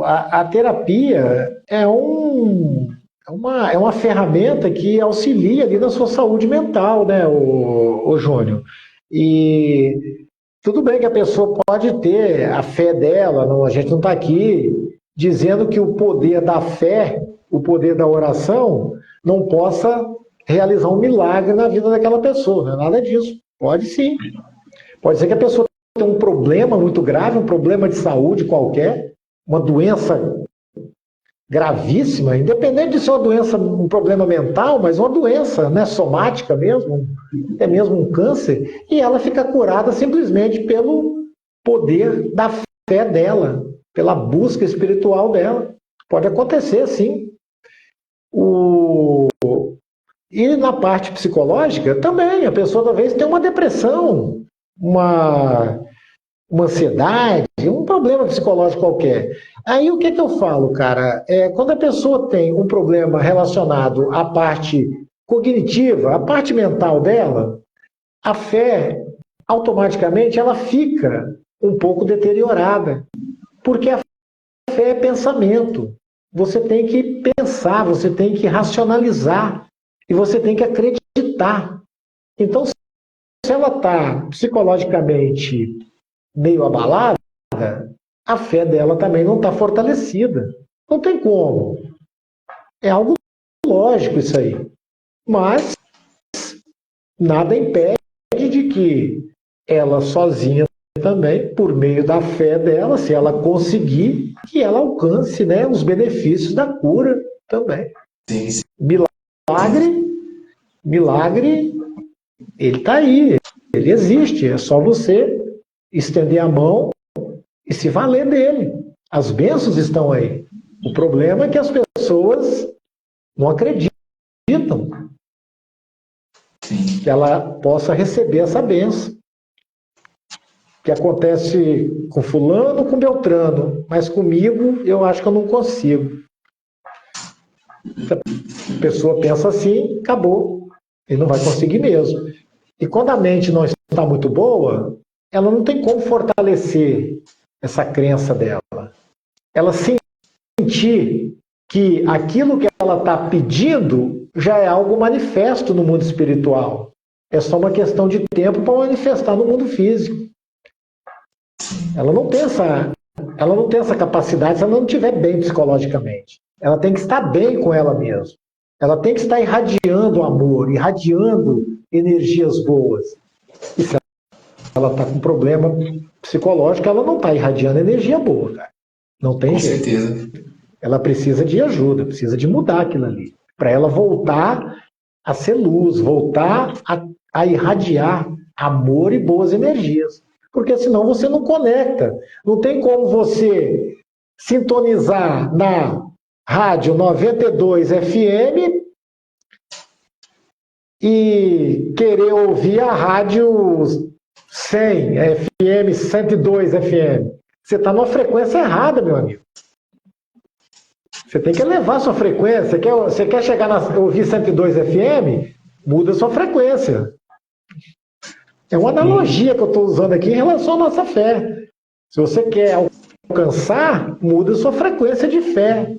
[SPEAKER 2] A terapia é uma ferramenta que auxilia ali na sua saúde mental, né, o Júnior? E tudo bem que a pessoa pode ter a fé dela, a gente não está aqui dizendo que o poder da fé, o poder da oração, não possa realizar um milagre na vida daquela pessoa, não é nada disso. Pode sim. Pode ser que a pessoa tem um problema muito grave, um problema de saúde qualquer, uma doença gravíssima, independente de ser uma doença, um problema mental, mas uma doença, né, somática mesmo, até mesmo um câncer, e ela fica curada simplesmente pelo poder da fé dela, pela busca espiritual dela. Pode acontecer, sim. E na parte psicológica, também, a pessoa talvez tenha uma depressão, uma ansiedade, um problema psicológico qualquer. Aí o que eu falo, cara? Quando a pessoa tem um problema relacionado à parte cognitiva, à parte mental dela, a fé, automaticamente, ela fica um pouco deteriorada. Porque a fé é pensamento. Você tem que pensar, você tem que racionalizar. E você tem que acreditar. Então, se ela está psicologicamente meio abalada, a fé dela também não está fortalecida. Não tem como. É algo lógico isso aí. Mas nada impede de que ela sozinha também, por meio da fé dela, se ela conseguir, que ela alcance, né, os benefícios da cura também.
[SPEAKER 3] Sim, sim.
[SPEAKER 2] Milagre, ele está aí, ele existe. É só você estender a mão e se valer dele. As bênçãos estão aí. O problema é que as pessoas não acreditam que ela possa receber essa bênção. Que acontece com fulano, com Beltrano, mas comigo eu acho que eu não consigo. Se a pessoa pensa assim, acabou. Ele não vai conseguir mesmo. E quando a mente não está muito boa, ela não tem como fortalecer essa crença dela. Ela sentir que aquilo que ela está pedindo já é algo manifesto no mundo espiritual. É só uma questão de tempo para manifestar no mundo físico. Ela não tem essa capacidade se ela não estiver bem psicologicamente. Ela tem que estar bem com ela mesma. Ela tem que estar irradiando amor, irradiando energias boas. E se ela está com problema psicológico, ela não está irradiando energia boa, cara. Não tem jeito.
[SPEAKER 3] Certeza.
[SPEAKER 2] Ela precisa de ajuda, precisa de mudar aquilo ali. Para ela voltar a ser luz, voltar a irradiar amor e boas energias. Porque senão você não conecta. Não tem como você sintonizar na rádio 92 FM e querer ouvir a rádio 100 FM, 102 FM. Você está numa frequência errada, meu amigo. Você tem que elevar sua frequência. Você quer chegar a ouvir 102 FM? Muda a sua frequência. É uma analogia que eu estou usando aqui em relação à nossa fé. Se você quer alcançar, muda a sua frequência de fé.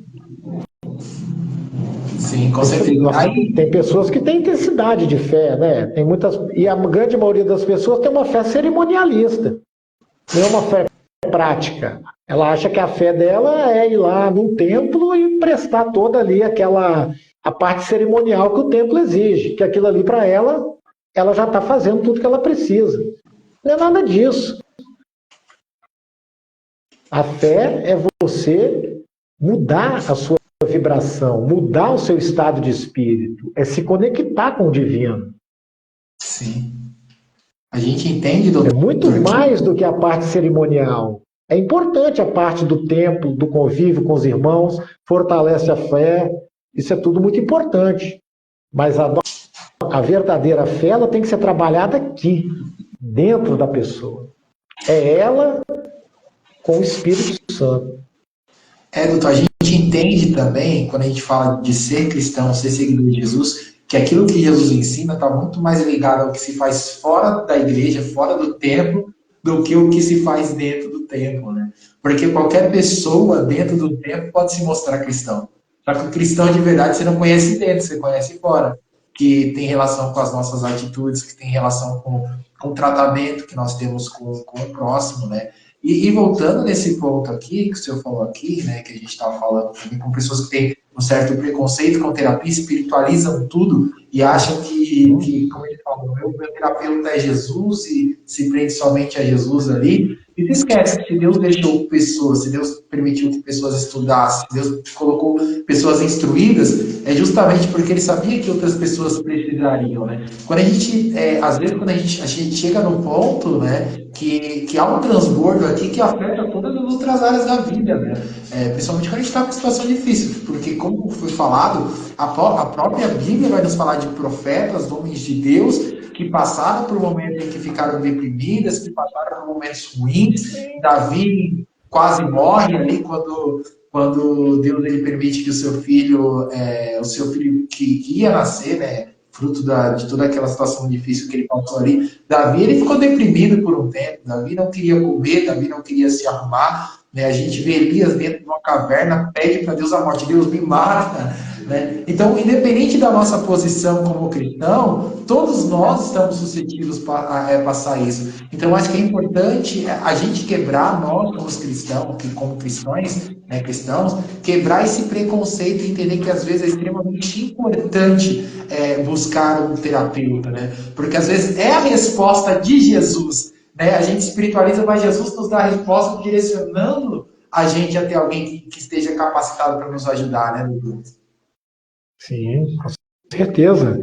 [SPEAKER 3] Sim, com certeza.
[SPEAKER 2] Tem pessoas que têm intensidade de fé, né? Tem muitas, e a grande maioria das pessoas tem uma fé cerimonialista. Não é uma fé prática. Ela acha que a fé dela é ir lá num templo e prestar toda ali a parte cerimonial que o templo exige. Que aquilo ali para ela já está fazendo tudo que ela precisa. Não é nada disso. A fé é você mudar a sua vibração, mudar o seu estado de espírito, é se conectar com o divino.
[SPEAKER 3] Sim. A gente entende, doutor.
[SPEAKER 2] É muito mais do que a parte cerimonial. É importante a parte do templo, do convívio com os irmãos, fortalece a fé, isso é tudo muito importante. Mas a verdadeira fé ela tem que ser trabalhada aqui, dentro da pessoa. É ela com o Espírito Santo.
[SPEAKER 3] Doutor, a gente entende também, quando a gente fala de ser cristão, ser seguidor de Jesus, que aquilo que Jesus ensina está muito mais ligado ao que se faz fora da igreja, fora do templo, do que o que se faz dentro do templo, né? Porque qualquer pessoa dentro do templo pode se mostrar cristão. Só que o cristão de verdade você não conhece dentro, você conhece fora. Que tem relação com as nossas atitudes, que tem relação com o tratamento que nós temos com o próximo, né? E voltando nesse ponto aqui, que o senhor falou aqui, né, que a gente estava falando também com pessoas que têm um certo preconceito com terapia, espiritualizam tudo e acham que como ele falou, meu terapeuta é Jesus e se prende somente a Jesus ali. E se esquece que se Deus deixou pessoas, se Deus permitiu que pessoas estudassem, se Deus colocou pessoas instruídas, é justamente porque ele sabia que outras pessoas precisariam, né? Quando a gente, às vezes, quando a gente chega num ponto, né, que há um transbordo aqui que afeta todas as outras áreas da vida, né? Principalmente quando a gente está com situação difícil, porque como foi falado, a própria Bíblia vai nos falar de profetas, homens de Deus, que passaram por momentos em que ficaram deprimidas, que passaram por momentos ruins. Davi quase morre ali quando Deus ele permite que o seu filho que ia nascer, né, fruto de toda aquela situação difícil que ele passou ali, Davi ele ficou deprimido por um tempo. Davi não queria comer, Davi não queria se arrumar, né? A gente vê Elias dentro de uma caverna, pede para Deus a morte, Deus me mata, né? Então, independente da nossa posição como cristão, todos nós estamos suscetíveis a passar isso. Então, acho que é importante a gente quebrar, nós como cristãos, né, cristãos, quebrar esse preconceito e entender que às vezes é extremamente importante buscar um terapeuta, né? Porque às vezes é a resposta de Jesus, né? A gente espiritualiza, mas Jesus nos dá a resposta direcionando a gente a ter alguém que esteja capacitado para nos ajudar, né, Douglas?
[SPEAKER 2] Sim, com certeza.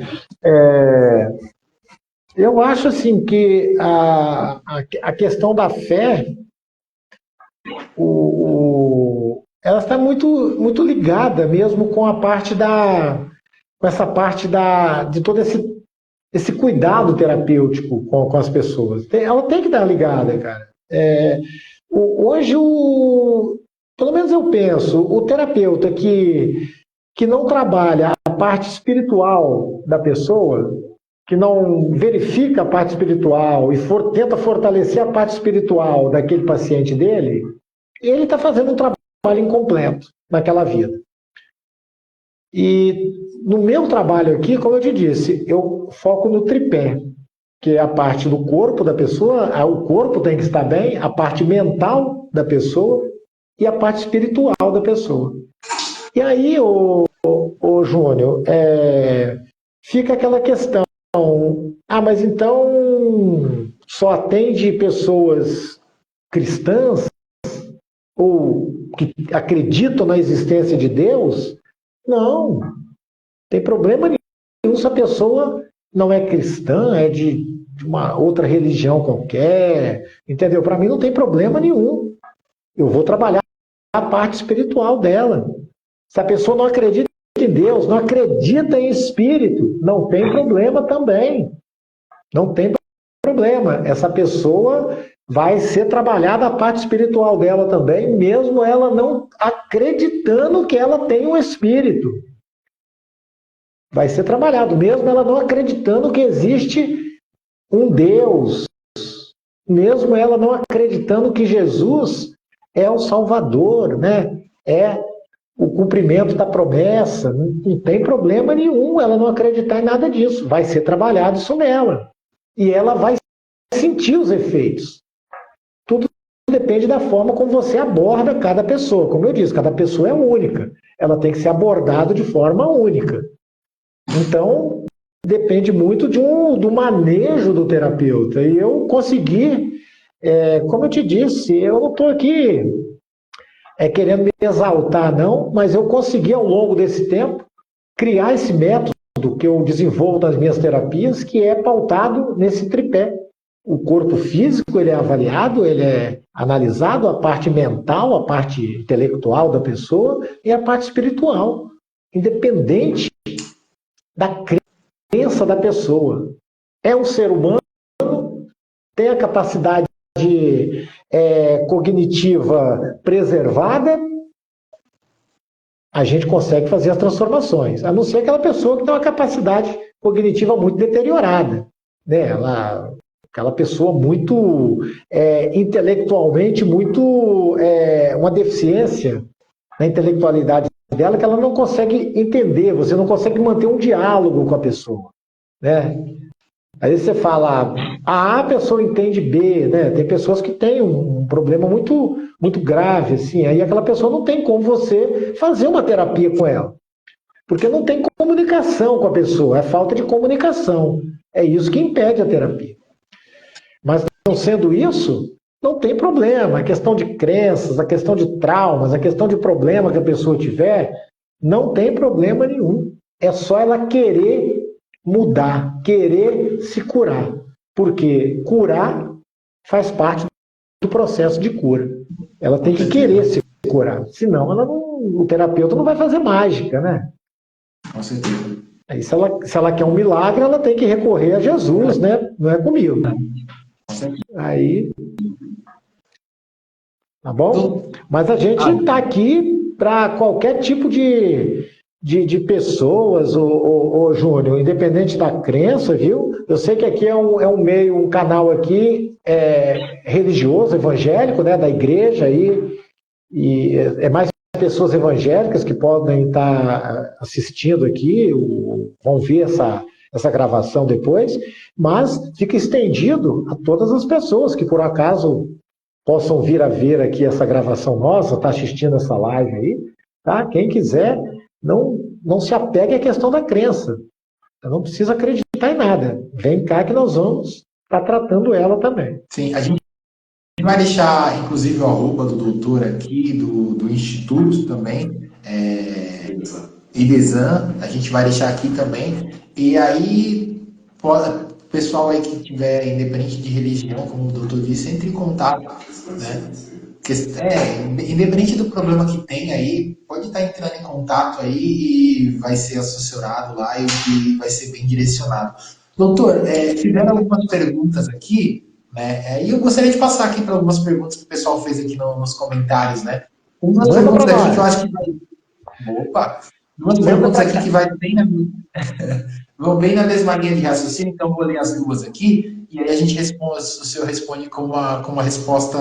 [SPEAKER 2] Eu acho assim que a questão da fé, ela está muito ligada mesmo com a parte com essa parte de todo esse cuidado terapêutico com as pessoas. Ela tem que estar ligada, cara. Hoje, pelo menos eu penso, o terapeuta que não trabalha a parte espiritual da pessoa, que não verifica a parte espiritual e tenta fortalecer a parte espiritual daquele paciente dele, ele está fazendo um trabalho incompleto naquela vida. E no meu trabalho aqui, como eu te disse, eu foco no tripé, que é a parte do corpo da pessoa, o corpo tem que estar bem, a parte mental da pessoa e a parte espiritual da pessoa. E aí, ô Júnior, fica aquela questão, mas então só atende pessoas cristãs ou que acreditam na existência de Deus? Não, tem problema nenhum se a pessoa não é cristã, é de uma outra religião qualquer, entendeu? Para mim não tem problema nenhum. Eu vou trabalhar a parte espiritual dela. Se a pessoa não acredita em Deus, não acredita em espírito, não tem problema também. Não tem problema. Essa pessoa vai ser trabalhada a parte espiritual dela também, mesmo ela não acreditando que ela tem um espírito. Vai ser trabalhado, mesmo ela não acreditando que existe um Deus, mesmo ela não acreditando que Jesus é o Salvador, né? É o cumprimento da promessa, não tem problema nenhum ela não acreditar em nada disso. Vai ser trabalhado isso nela. E ela vai sentir os efeitos. Tudo depende da forma como você aborda cada pessoa. Como eu disse, cada pessoa é única. Ela tem que ser abordada de forma única. Então, depende muito do manejo do terapeuta. E eu consegui, como eu te disse, eu não estou aqui querendo me exaltar, não, mas eu consegui, ao longo desse tempo, criar esse método que eu desenvolvo nas minhas terapias, que é pautado nesse tripé. O corpo físico, ele é avaliado, ele é analisado, a parte mental, a parte intelectual da pessoa e a parte espiritual, independente da crença da pessoa. É um ser humano, tem a capacidade cognitiva preservada, a gente consegue fazer as transformações, a não ser aquela pessoa que tem uma capacidade cognitiva muito deteriorada, né? Aquela pessoa muito intelectualmente, muito uma deficiência na intelectualidade dela, que ela não consegue entender, você não consegue manter um diálogo com a pessoa, né? Aí você fala, a pessoa entende B, né? Tem pessoas que têm um problema muito, muito grave, assim, aí aquela pessoa não tem como você fazer uma terapia com ela. Porque não tem comunicação com a pessoa, é falta de comunicação. É isso que impede a terapia. Mas não sendo isso, não tem problema. A questão de crenças, a questão de traumas, a questão de problema que a pessoa tiver, não tem problema nenhum. É só ela querer mudar, querer se curar. Porque curar faz parte do processo de cura. Ela tem que querer se curar. Senão o terapeuta não vai fazer mágica, né?
[SPEAKER 3] Com certeza.
[SPEAKER 2] Aí, se ela quer um milagre, ela tem que recorrer a Jesus, né? Não é comigo. Aí, tá bom? Mas a gente está aqui para qualquer tipo de pessoas, ô Júnior, independente da crença, viu? Eu sei que aqui é um meio, um canal aqui religioso, evangélico, né? Da igreja aí, e é mais pessoas evangélicas que podem estar assistindo aqui, vão ver essa gravação depois, mas fica estendido a todas as pessoas que por acaso possam vir a ver aqui essa gravação nossa, tá assistindo essa live aí, tá? Quem quiser, não se apegue à questão da crença. Não precisa acreditar em nada. Vem cá que nós vamos estar tratando ela também.
[SPEAKER 3] Sim, a gente vai deixar, inclusive, o arroba do doutor aqui, do Instituto também, IDESAN, a gente vai deixar aqui também. E aí, o pessoal aí que tiver, independente de religião, como o doutor disse, entre em contato, né? Independente do problema que tem aí, pode estar entrando em contato aí e vai ser assessorado lá e vai ser bem direcionado. Doutor, fizeram algumas perguntas aqui, né? E eu gostaria de passar aqui para algumas perguntas que o pessoal fez aqui nos comentários, né? Umas perguntas aqui que eu acho que vai. Opa! Duas perguntas aqui que vão bem na mesma linha de raciocínio, então vou ler as duas aqui, e aí a gente responde, o senhor responde com uma resposta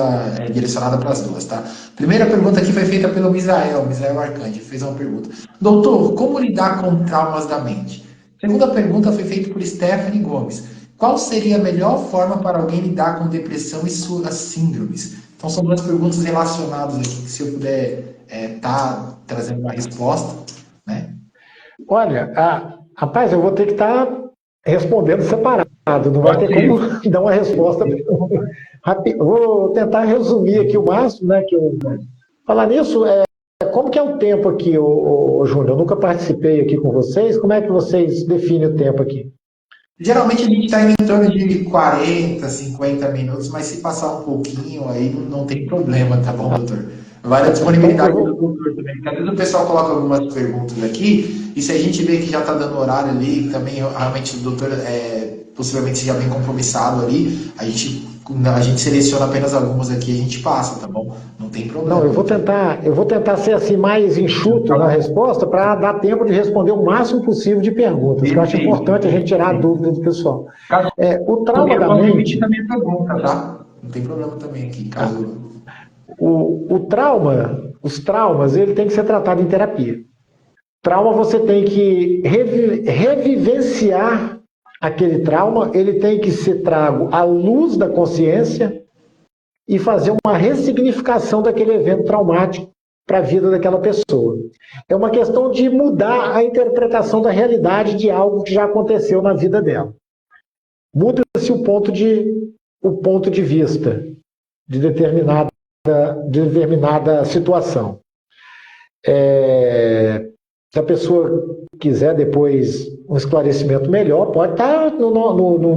[SPEAKER 3] direcionada para as duas, tá? Primeira pergunta aqui foi feita pelo Misael Arcanjo, fez uma pergunta. Doutor, como lidar com traumas da mente? Segunda pergunta foi feita por Stephanie Gomes. Qual seria a melhor forma para alguém lidar com depressão e suas síndromes? Então são duas perguntas relacionadas aqui, que se eu puder tá trazendo uma resposta, né?
[SPEAKER 2] Olha, rapaz, eu vou ter que estar respondendo separado, não vai ter como dar uma resposta. Vou tentar resumir aqui o máximo, né? Falar nisso, como que é o tempo aqui, Júnior? Eu nunca participei aqui com vocês, como é que vocês definem o tempo aqui?
[SPEAKER 3] Geralmente a gente está em torno de 40, 50 minutos, mas se passar um pouquinho aí não tem problema, tá bom, doutor? Vai da disponibilidade do doutor também, porque às vezes o pessoal coloca algumas perguntas aqui, e se a gente vê que já está dando horário ali, também realmente o doutor possivelmente seja bem compromissado ali, a gente seleciona apenas algumas aqui e a gente passa, tá bom? Não tem problema.
[SPEAKER 2] Não, eu vou tentar ser assim mais enxuto na resposta para dar tempo de responder o máximo possível de perguntas, que eu acho importante a gente tirar a dúvida do pessoal. O trauma da mente...
[SPEAKER 3] também pergunta, tá? Não tem problema também aqui, caso...
[SPEAKER 2] Os traumas, ele tem que ser tratado em terapia. Trauma, você tem que revivenciar aquele trauma, ele tem que ser trago à luz da consciência e fazer uma ressignificação daquele evento traumático para a vida daquela pessoa. É uma questão de mudar a interpretação da realidade de algo que já aconteceu na vida dela. Muda-se o ponto de vista de determinada situação. Se a pessoa quiser depois um esclarecimento melhor, pode estar no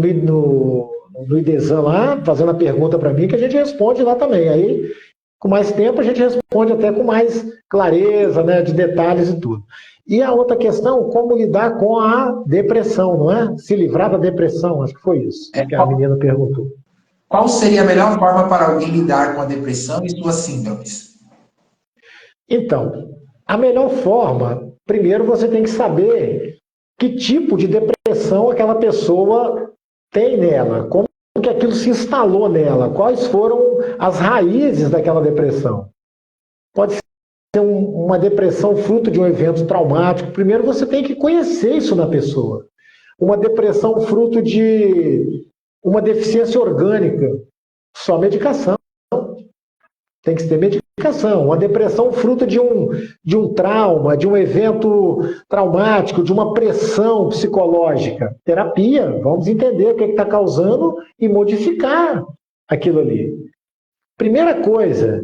[SPEAKER 2] IDESAN lá, fazendo a pergunta para mim, que a gente responde lá também. Aí, com mais tempo, a gente responde até com mais clareza, né, de detalhes e tudo. E a outra questão, como lidar com a depressão, não é? Se livrar da depressão, acho que foi isso que a menina perguntou.
[SPEAKER 3] Qual seria a melhor forma para alguém lidar com a depressão e suas síndromes?
[SPEAKER 2] Então, a melhor forma, primeiro você tem que saber que tipo de depressão aquela pessoa tem nela, como que aquilo se instalou nela, quais foram as raízes daquela depressão. Pode ser uma depressão fruto de um evento traumático. Primeiro você tem que conhecer isso na pessoa. Uma depressão fruto de uma deficiência orgânica, só medicação. Tem que ter medicação. Uma depressão fruto de um trauma, de um evento traumático, de uma pressão psicológica. Terapia, vamos entender o que está causando e modificar aquilo ali. Primeira coisa,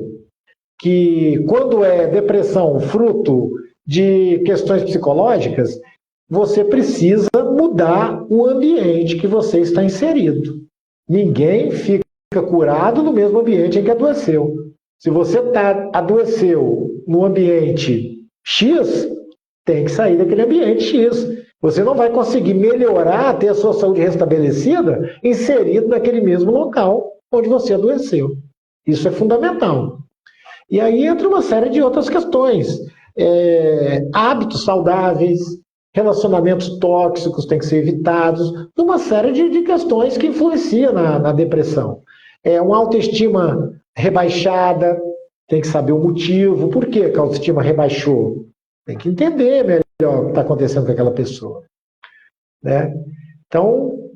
[SPEAKER 2] que quando é depressão fruto de questões psicológicas, você precisa mudar o ambiente que você está inserido. Ninguém fica curado no mesmo ambiente em que adoeceu. Se você adoeceu no ambiente X, tem que sair daquele ambiente X. Você não vai conseguir melhorar, ter a sua saúde restabelecida, inserido naquele mesmo local onde você adoeceu. Isso é fundamental. E aí entra uma série de outras questões. Hábitos saudáveis, relacionamentos tóxicos têm que ser evitados, uma série de questões que influenciam na depressão. Uma autoestima rebaixada, tem que saber o motivo, por que a autoestima rebaixou. Tem que entender melhor o que está acontecendo com aquela pessoa, né? Então,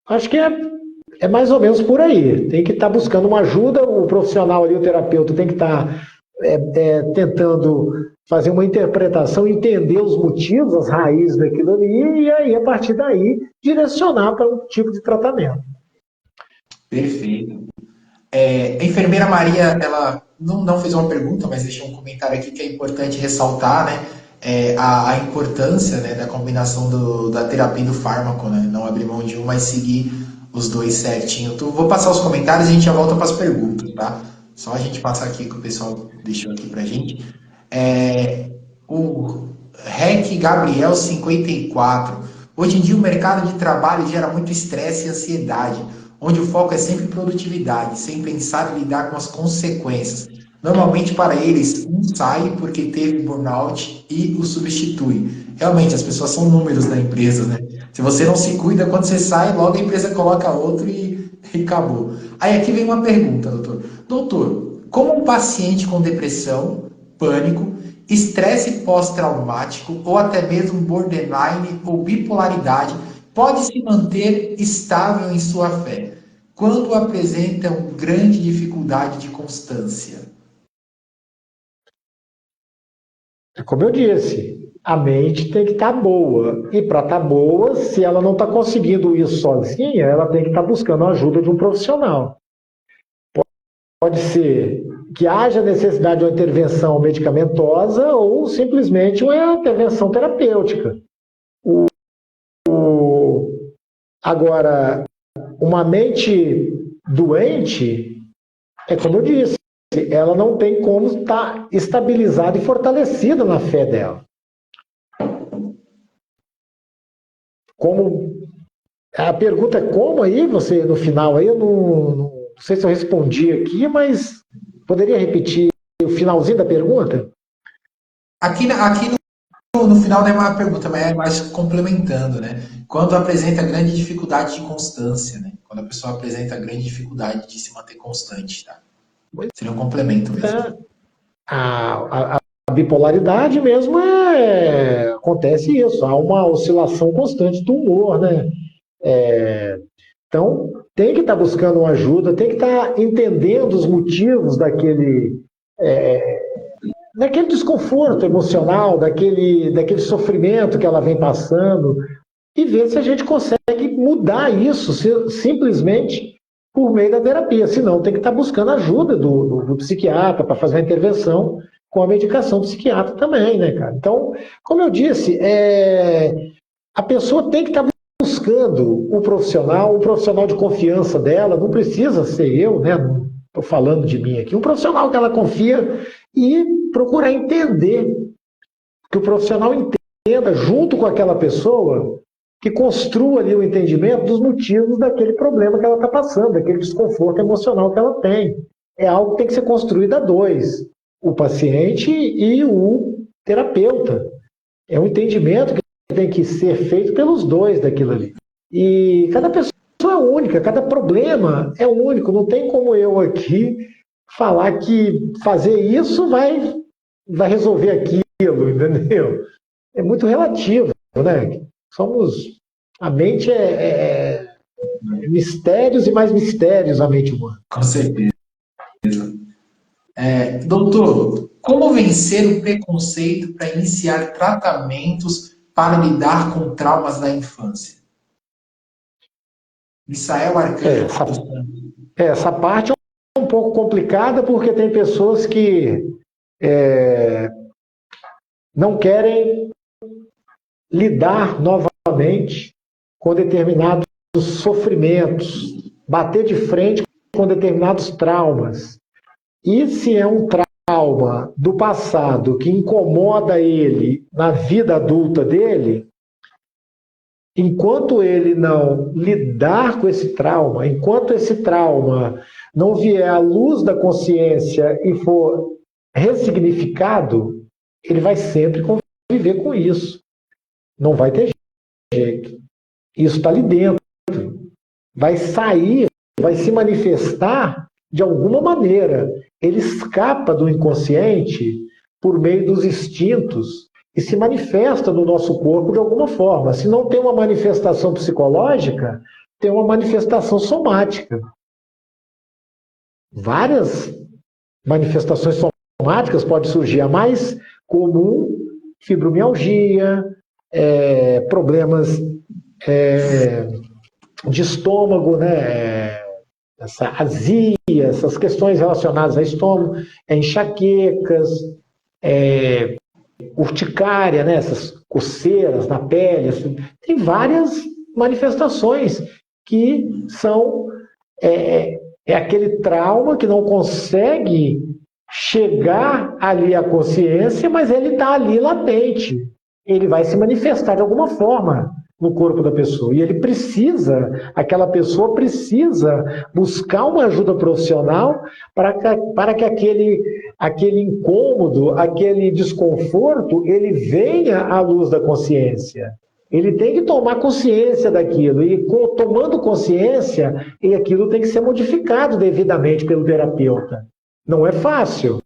[SPEAKER 2] acho que é mais ou menos por aí. Tem que estar buscando uma ajuda, o profissional ali, o terapeuta, tem que estar tentando fazer uma interpretação, entender os motivos, as raízes daquilo ali, e aí, a partir daí, direcionar para um tipo de tratamento.
[SPEAKER 3] Perfeito. A enfermeira Maria, ela não fez uma pergunta, mas deixou um comentário aqui que é importante ressaltar, né? A importância, né, da combinação da terapia e do fármaco, né? Não abrir mão de um, mas seguir os dois certinho. Vou passar os comentários e a gente já volta para as perguntas, tá? Só a gente passar aqui que o pessoal deixou aqui pra gente. O REC Gabriel 54. Hoje em dia o mercado de trabalho gera muito estresse e ansiedade, onde o foco é sempre produtividade, sem pensar em lidar com as consequências. Normalmente para eles, um sai porque teve burnout e o substitui. Realmente, as pessoas são números da empresa, né? Se você não se cuida, quando você sai, logo a empresa coloca outro e acabou. Aí aqui vem uma pergunta, doutor. Doutor, como um paciente com depressão, pânico, estresse pós-traumático ou até mesmo borderline ou bipolaridade pode se manter estável em sua fé quando apresentam grande dificuldade de constância?
[SPEAKER 2] Como eu disse, a mente tem que estar boa. E para estar boa, se ela não está conseguindo isso sozinha, ela tem que estar buscando a ajuda de um profissional. Pode ser que haja necessidade de uma intervenção medicamentosa ou simplesmente uma intervenção terapêutica. Agora, uma mente doente, é como eu disse, ela não tem como estar estabilizada e fortalecida na fé dela. Como a pergunta é como aí, você no final aí, eu não sei se eu respondi aqui, mas poderia repetir o finalzinho da pergunta?
[SPEAKER 3] Aqui no final não é uma pergunta, mas é mais complementando, né? Quando apresenta grande dificuldade de constância, né? Quando a pessoa apresenta grande dificuldade de se manter constante, tá? Seria um complemento mesmo.
[SPEAKER 2] A bipolaridade mesmo acontece isso, há uma oscilação constante do humor, né? Então, tem que estar buscando uma ajuda, tem que estar entendendo os motivos daquele desconforto emocional, daquele sofrimento que ela vem passando, e ver se a gente consegue mudar isso simplesmente por meio da terapia. Senão, tem que estar buscando ajuda do psiquiatra para fazer uma intervenção com a medicação psiquiatra também, né, cara? Então, como eu disse, a pessoa tem que estar buscando um profissional de confiança dela, não precisa ser eu, né? Não estou falando de mim aqui, um profissional que ela confia e procurar entender, que o profissional entenda junto com aquela pessoa, que construa ali o entendimento dos motivos daquele problema que ela está passando, daquele desconforto emocional que ela tem. É algo que tem que ser construído a dois, o paciente e o terapeuta. É um entendimento que tem que ser feito pelos dois daquilo ali. E cada pessoa é única, cada problema é único, não tem como eu aqui falar que fazer isso vai resolver aquilo, entendeu? É muito relativo, né? A mente é mistérios e mais mistérios, a mente humana.
[SPEAKER 3] Com certeza. Doutor, como vencer o preconceito para iniciar tratamentos para lidar com traumas da infância? Misael Arcanjo.
[SPEAKER 2] Essa parte é um pouco complicada porque tem pessoas que não querem lidar novamente com determinados sofrimentos, bater de frente com determinados traumas. E se é um trauma do passado que incomoda ele na vida adulta dele, enquanto ele não lidar com esse trauma, enquanto esse trauma não vier à luz da consciência e for ressignificado, ele vai sempre conviver com isso. Não vai ter jeito. Isso está ali dentro. Vai sair, vai se manifestar de alguma maneira, ele escapa do inconsciente por meio dos instintos e se manifesta no nosso corpo de alguma forma. Se não tem uma manifestação psicológica, tem uma manifestação somática. Várias manifestações somáticas podem surgir. A mais comum, fibromialgia, problemas de estômago, né? Essa azia, essas questões relacionadas a estômago, enxaquecas, urticária, né? Essas coceiras na pele, assim. Tem várias manifestações que são aquele trauma que não consegue chegar ali à consciência, mas ele está ali latente. Ele vai se manifestar de alguma forma no corpo da pessoa. E aquela pessoa precisa buscar uma ajuda profissional para que aquele incômodo, aquele desconforto, ele venha à luz da consciência. Ele tem que tomar consciência daquilo, e tomando consciência, e aquilo tem que ser modificado devidamente pelo terapeuta. Não é fácil,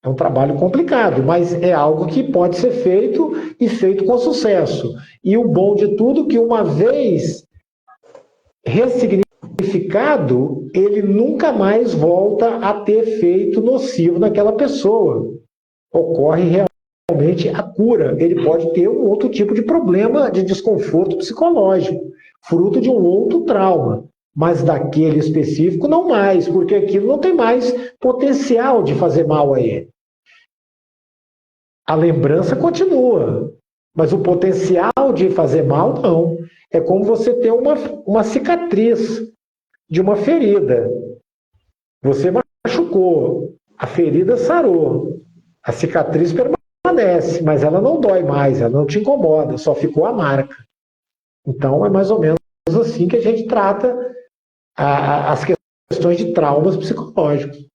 [SPEAKER 2] é um trabalho complicado, mas é algo que pode ser feito e feito com sucesso. E o bom de tudo é que uma vez ressignificado, ele nunca mais volta a ter efeito nocivo naquela pessoa. Ocorre realmente a cura. Ele pode ter um outro tipo de problema de desconforto psicológico, fruto de um outro trauma. Mas daquele específico não mais, porque aquilo não tem mais potencial de fazer mal a ele. A lembrança continua, mas o potencial de fazer mal não. É como você ter uma cicatriz de uma ferida. Você machucou, a ferida sarou, a cicatriz permanece, mas ela não dói mais, ela não te incomoda, só ficou a marca. Então é mais ou menos assim que a gente trata as questões de traumas psicológicos.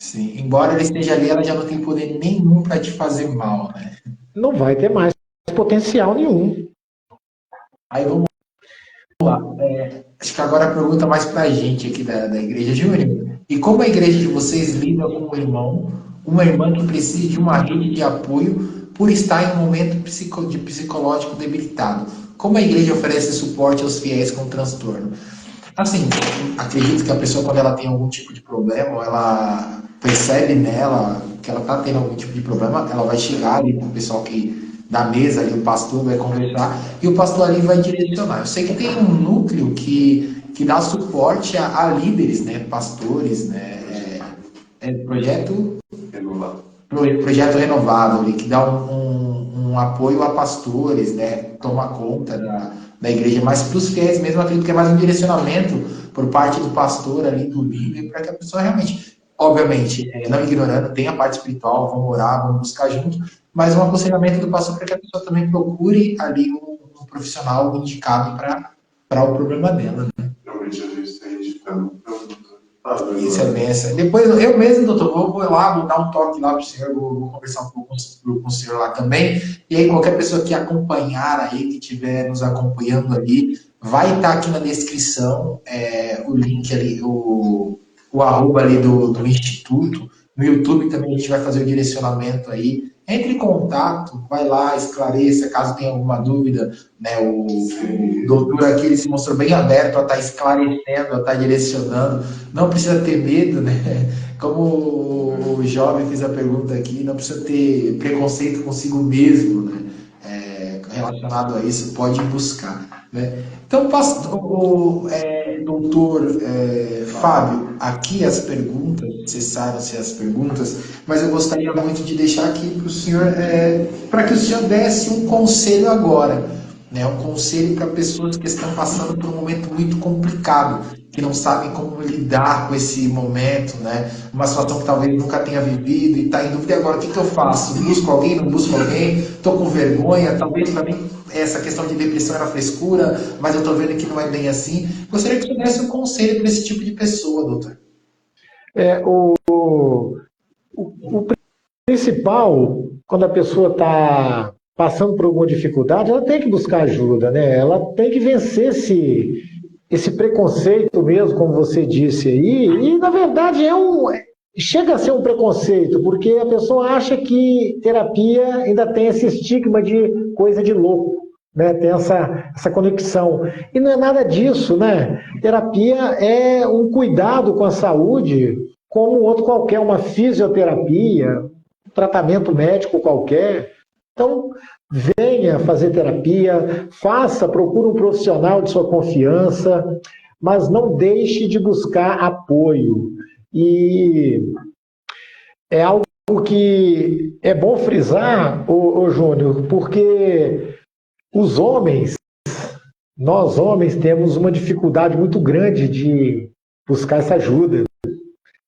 [SPEAKER 3] Sim, embora ela esteja ali, ela já não tem poder nenhum para te fazer mal, né?
[SPEAKER 2] Não vai ter mais potencial nenhum.
[SPEAKER 3] Aí vamos lá. Acho que agora a pergunta mais para a gente aqui da Igreja Júnior. E como a igreja de vocês lida com um irmão, uma irmã que precisa de uma rede de apoio por estar em um momento psicológico debilitado? Como a igreja oferece suporte aos fiéis com transtorno? Assim, acredito que a pessoa, quando ela tem algum tipo de problema, ou ela percebe nela que ela está tendo algum tipo de problema, ela vai chegar ali com o pessoal da mesa, ali, o pastor vai conversar, e o pastor ali vai direcionar. Eu sei que tem um núcleo que dá suporte a líderes, né, pastores, né, projeto renovado, ali, que dá um apoio a pastores, né, toma conta da igreja, mas para os fiéis mesmo, eu acredito que é mais um direcionamento por parte do pastor ali, do líder, para que a pessoa realmente, obviamente, não ignorando, tem a parte espiritual, vamos orar, vamos buscar junto, mas um aconselhamento do pastor para que a pessoa também procure ali um profissional indicado para o problema dela, né?
[SPEAKER 4] Realmente a gente está indicando.
[SPEAKER 3] Isso é benção. Depois, eu mesmo, doutor, vou lá, vou dar um toque lá para o senhor, vou conversar um pouco com o senhor lá também. E aí, qualquer pessoa que acompanhar aí, que estiver nos acompanhando ali, vai estar aqui na descrição o link ali, o arroba ali do Instituto. No YouTube também a gente vai fazer o direcionamento aí. Entre em contato, vai lá, esclareça, caso tenha alguma dúvida, né? O doutor aqui, ele se mostrou bem aberto a estar esclarecendo, a estar direcionando. Não precisa ter medo, né? Como o jovem fez a pergunta aqui, não precisa ter preconceito consigo mesmo, né? Relacionado a isso, pode buscar, né? Então, doutor Fábio, aqui as perguntas, cessaram-se as perguntas, mas eu gostaria muito de deixar aqui para o senhor, para que o senhor desse um conselho agora, né? Um conselho para pessoas que estão passando por um momento muito complicado, que não sabem como lidar com esse momento, né? Uma situação que talvez nunca tenha vivido e está em dúvida agora, o que eu faço? Busco alguém, não busco alguém? Estou com vergonha, talvez para mim essa questão de depressão era frescura, mas eu estou vendo que não é bem assim. Gostaria que você desse um conselho para esse tipo de pessoa, doutor.
[SPEAKER 2] O principal, quando a pessoa está passando por alguma dificuldade, ela tem que buscar ajuda, né? Ela tem que vencer esse preconceito mesmo, como você disse aí, e na verdade chega a ser um preconceito, porque a pessoa acha que terapia ainda tem esse estigma de coisa de louco, né? Tem essa conexão. E não é nada disso, né? Terapia é um cuidado com a saúde, como outro qualquer, uma fisioterapia, um tratamento médico qualquer. Então, venha fazer terapia, procure um profissional de sua confiança, mas não deixe de buscar apoio. E é algo que é bom frisar, ô Júnior, porque os homens, nós homens, temos uma dificuldade muito grande de buscar essa ajuda.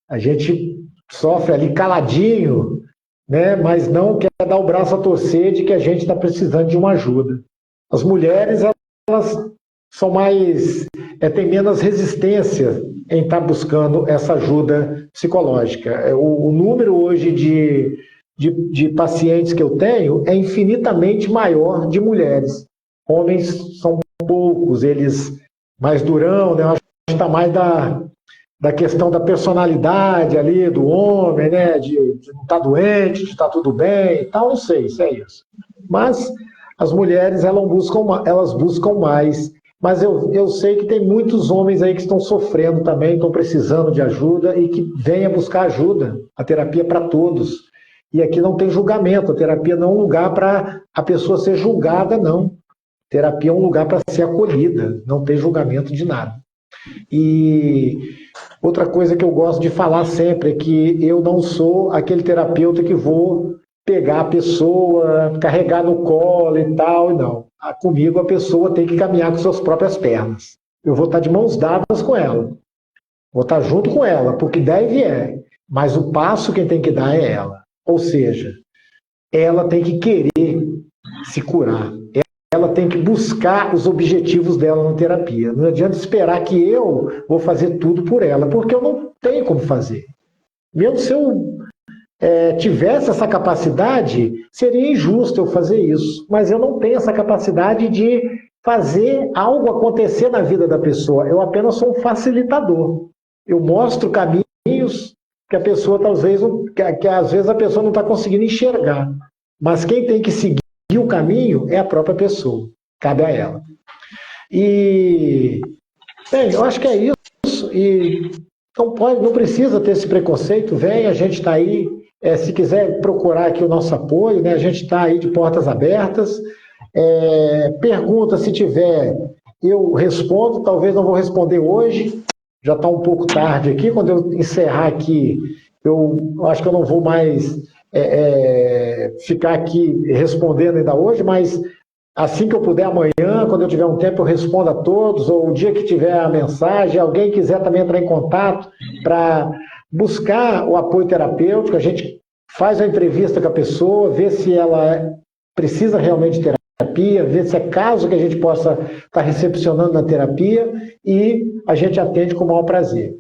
[SPEAKER 2] A gente sofre ali caladinho, né, mas não quer dar o braço a torcer de que a gente está precisando de uma ajuda. As mulheres, elas são mais, têm menos resistência em estar buscando essa ajuda psicológica. O número hoje de pacientes que eu tenho é infinitamente maior de mulheres. Homens são poucos, eles mais durão, né? Eu acho que está mais da questão da personalidade ali do homem, né? De não estar doente, de estar tudo bem e tal, não sei se é isso. Mas as mulheres, elas buscam mais. Mas eu sei que tem muitos homens aí que estão sofrendo também, estão precisando de ajuda e que venha buscar ajuda. A terapia é para todos. E aqui não tem julgamento. A terapia não é um lugar para a pessoa ser julgada, não. Terapia é um lugar para ser acolhida. Não tem julgamento de nada. E outra coisa que eu gosto de falar sempre é que eu não sou aquele terapeuta que vou pegar a pessoa, carregar no colo e tal, e não. Comigo a pessoa tem que caminhar com suas próprias pernas. Eu vou estar de mãos dadas com ela. Vou estar junto com ela, porque deve mas o passo quem tem que dar é ela. Ou seja, ela tem que querer se curar. Ela tem que buscar os objetivos dela na terapia. Não adianta esperar que eu vou fazer tudo por ela, porque eu não tenho como fazer. Mesmo se eu tivesse essa capacidade, seria injusto eu fazer isso. Mas eu não tenho essa capacidade de fazer algo acontecer na vida da pessoa. Eu apenas sou um facilitador. Eu mostro caminhos que a pessoa talvez, que às vezes a pessoa não está conseguindo enxergar. Mas quem tem que seguir o caminho é a própria pessoa. Cabe a ela. E, bem, eu acho que é isso. E não precisa ter esse preconceito. Vem, a gente está aí. Se quiser procurar aqui o nosso apoio, né, a gente está aí de portas abertas. Pergunta, se tiver, eu respondo. Talvez não vou responder hoje. Já está um pouco tarde aqui. Quando eu encerrar aqui, eu acho que eu não vou mais ficar aqui respondendo ainda hoje, mas assim que eu puder amanhã, quando eu tiver um tempo, eu respondo a todos, ou o dia que tiver a mensagem, alguém quiser também entrar em contato para buscar o apoio terapêutico, a gente faz a entrevista com a pessoa, vê se ela precisa realmente de terapia, vê se é caso que a gente possa estar recepcionando na terapia, e a gente atende com o maior prazer.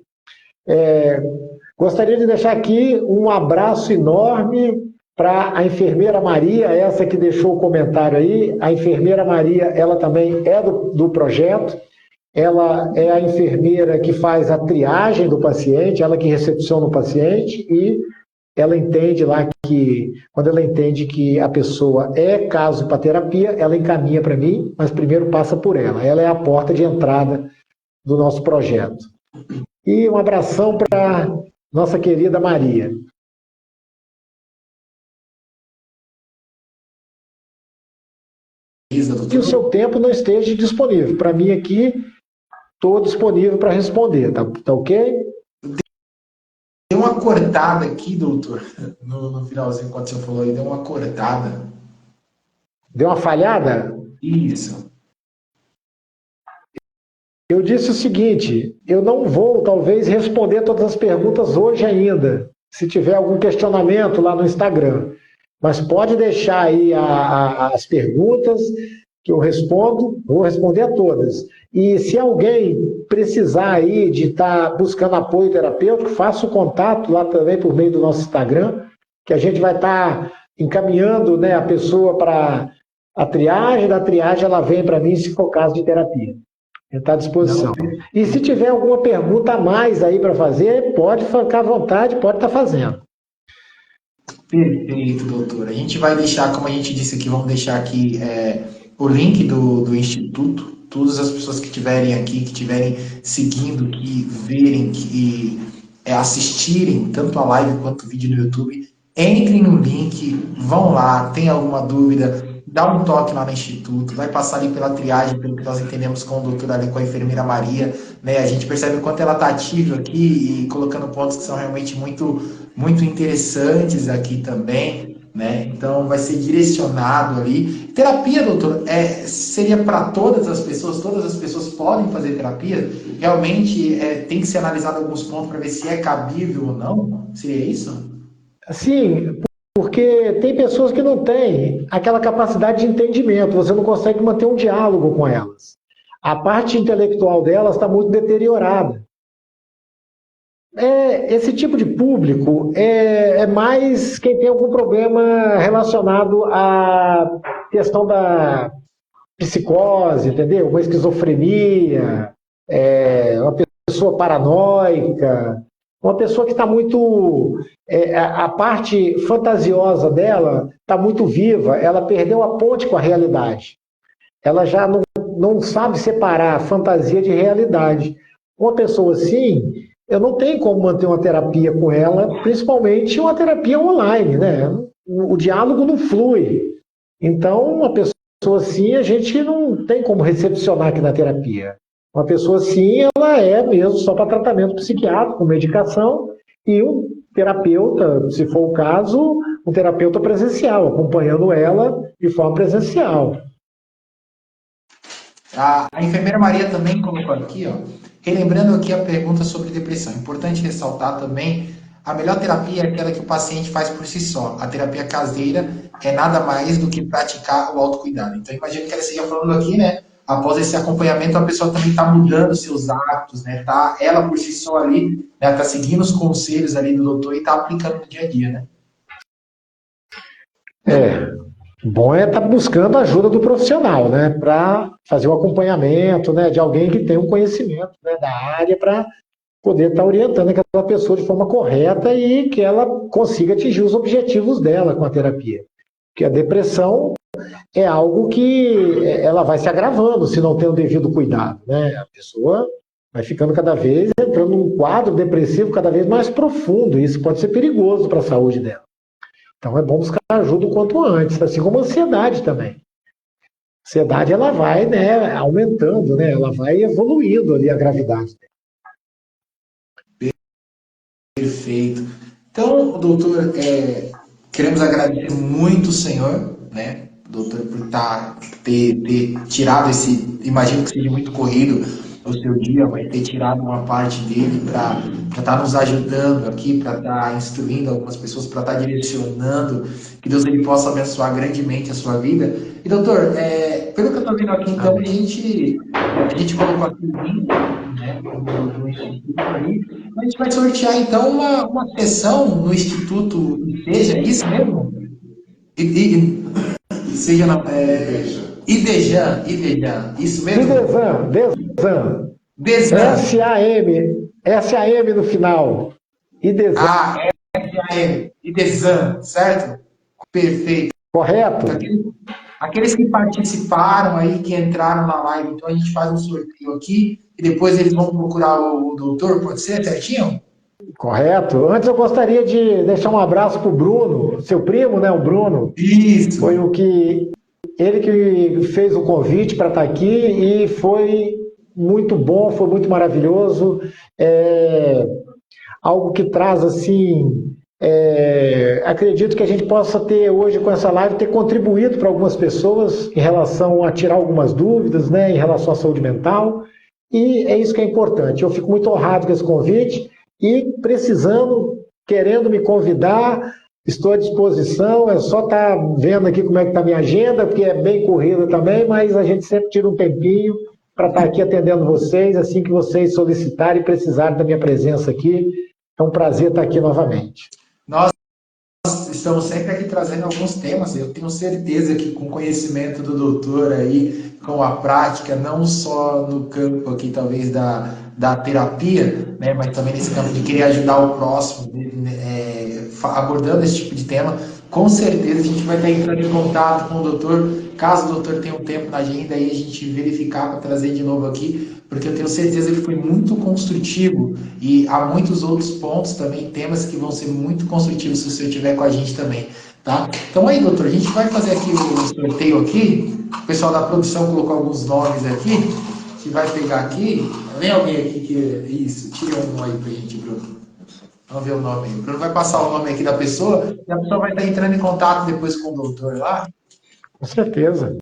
[SPEAKER 2] Gostaria de deixar aqui um abraço enorme para a enfermeira Maria, essa que deixou o comentário aí. A enfermeira Maria, ela também é do projeto. Ela é a enfermeira que faz a triagem do paciente, ela que recepciona o paciente, e ela entende lá que, quando ela entende que a pessoa é caso para terapia, ela encaminha para mim, mas primeiro passa por ela. Ela é a porta de entrada do nosso projeto. E um abração para nossa querida Maria. E o seu tempo não esteja disponível. Para mim aqui, estou disponível para responder, tá ok?
[SPEAKER 3] Deu uma cortada aqui, doutor, no finalzinho, quando você falou aí, deu uma cortada.
[SPEAKER 2] Deu uma falhada?
[SPEAKER 3] Isso.
[SPEAKER 2] Eu disse o seguinte, eu não vou, talvez, responder todas as perguntas hoje ainda, se tiver algum questionamento lá no Instagram. Mas pode deixar aí as perguntas que eu respondo, vou responder a todas. E se alguém precisar aí de estar buscando apoio terapêutico, faça o contato lá também por meio do nosso Instagram, que a gente vai estar encaminhando, né, a pessoa para a triagem, da triagem ela vem para mim se for caso de terapia. Ele está à disposição.
[SPEAKER 3] Não,
[SPEAKER 2] E se tiver alguma pergunta a mais aí para fazer, pode ficar à vontade, pode estar fazendo.
[SPEAKER 3] perfeito, doutor. A gente vai deixar, como a gente disse aqui, vamos deixar aqui o link do Instituto. Todas as pessoas que estiverem aqui, que estiverem seguindo, que verem, que assistirem tanto a live quanto o vídeo no YouTube, entrem no link, vão lá, tem alguma dúvida, dá um toque lá no Instituto, vai passar ali pela triagem, pelo que nós entendemos com o doutor ali, com a enfermeira Maria, né? A gente percebe o quanto ela está ativa aqui e colocando pontos que são realmente muito, muito interessantes aqui também, né? Então vai ser direcionado ali. Terapia, doutor, seria para todas as pessoas podem fazer terapia? Realmente tem que ser analisado alguns pontos para ver se é cabível ou não? Seria isso?
[SPEAKER 2] Sim, porque tem pessoas que não têm aquela capacidade de entendimento, você não consegue manter um diálogo com elas. A parte intelectual delas está muito deteriorada. Esse tipo de público é mais quem tem algum problema relacionado à questão da psicose, entendeu? Uma esquizofrenia, uma pessoa paranoica, uma pessoa que está muito... a parte fantasiosa dela está muito viva, ela perdeu a ponte com a realidade. Ela já não sabe separar a fantasia de realidade. Uma pessoa assim, eu não tenho como manter uma terapia com ela, principalmente uma terapia online, né? O diálogo não flui. Então, uma pessoa assim, a gente não tem como recepcionar aqui na terapia. Uma pessoa assim, ela é mesmo só para tratamento psiquiátrico, com medicação, e um terapeuta, se for o caso, um terapeuta presencial, acompanhando ela de forma presencial.
[SPEAKER 3] A enfermeira Maria também colocou aqui, ó, relembrando aqui a pergunta sobre depressão. Importante ressaltar também, a melhor terapia é aquela que o paciente faz por si só. A terapia caseira é nada mais do que praticar o autocuidado. Então, imagino que ela esteja falando aqui, né? Após esse acompanhamento, a pessoa também está mudando seus hábitos, né? Tá, ela por si só ali, né? Está seguindo os conselhos ali do doutor e está aplicando no dia a dia, né?
[SPEAKER 2] Bom é estar buscando a ajuda do profissional, né? Para fazer o acompanhamento, né? De alguém que tem um conhecimento, né, da área para poder estar orientando aquela pessoa de forma correta e que ela consiga atingir os objetivos dela com a terapia. Porque a depressão é algo que ela vai se agravando se não tem o devido cuidado, né? A pessoa vai ficando cada vez, entrando num quadro depressivo cada vez mais profundo, e isso pode ser perigoso para a saúde dela. Então é bom buscar ajuda o quanto antes, assim como a ansiedade também. A ansiedade, ela vai, né, aumentando, né? Ela vai evoluindo ali a gravidade dela.
[SPEAKER 3] Perfeito. Então, doutor, queremos agradecer muito o senhor, né, doutor, por ter tirado esse, imagino que seja muito corrido o seu dia, mas ter tirado uma parte dele para estar nos ajudando aqui, para estar instruindo algumas pessoas, para estar direcionando, que Deus ele possa abençoar grandemente a sua vida. E, doutor, pelo que eu estou vendo aqui, então, a gente colocou aqui o link, né, do Instituto aí. A gente vai sortear, então, uma sessão no Instituto IDEJA, é isso mesmo? Seja na. IDEJAN, isso mesmo?
[SPEAKER 2] Desan.
[SPEAKER 3] DESAN.
[SPEAKER 2] S-A-M no final. Desan.
[SPEAKER 3] S-A-M. IDESAN, certo? Perfeito.
[SPEAKER 2] Correto?
[SPEAKER 3] Aqueles que participaram aí, que entraram na live, então a gente faz um sorteio aqui e depois eles vão procurar o doutor, pode ser certinho?
[SPEAKER 2] Correto. Antes eu gostaria de deixar um abraço para o Bruno, seu primo, né, o Bruno.
[SPEAKER 3] Isso.
[SPEAKER 2] Foi ele que fez o convite para estar aqui e foi muito bom, foi muito maravilhoso. Algo que traz, assim, acredito que a gente possa ter hoje com essa live, ter contribuído para algumas pessoas em relação a tirar algumas dúvidas, né, em relação à saúde mental, e é isso que é importante. Eu fico muito honrado com esse convite e precisando, querendo me convidar, estou à disposição, é só estar vendo aqui como é que está a minha agenda, porque é bem corrida também, mas a gente sempre tira um tempinho para estar aqui atendendo vocês, assim que vocês solicitarem e precisarem da minha presença aqui. É um prazer estar aqui novamente.
[SPEAKER 3] Nós estamos sempre aqui trazendo alguns temas. Eu tenho certeza que com o conhecimento do doutor aí, com a prática, não só no campo aqui, talvez, da terapia, né, mas também nesse campo de querer ajudar o próximo, abordando esse tipo de tema, com certeza a gente vai estar entrando em contato com o doutor, caso o doutor tenha um tempo na agenda, aí a gente verificar para trazer de novo aqui, porque eu tenho certeza que foi muito construtivo e há muitos outros pontos também, temas que vão ser muito construtivos se o senhor estiver com a gente também, tá? Então aí, doutor, a gente vai fazer aqui o sorteio aqui, o pessoal da produção colocou alguns nomes aqui, a gente vai pegar aqui, vem alguém aqui que... Isso, tira um aí pra gente, Bruno. Vamos ver o nome aí. O Bruno vai passar o nome aqui da pessoa e a pessoa vai estar entrando em contato depois com o doutor lá.
[SPEAKER 2] Com certeza.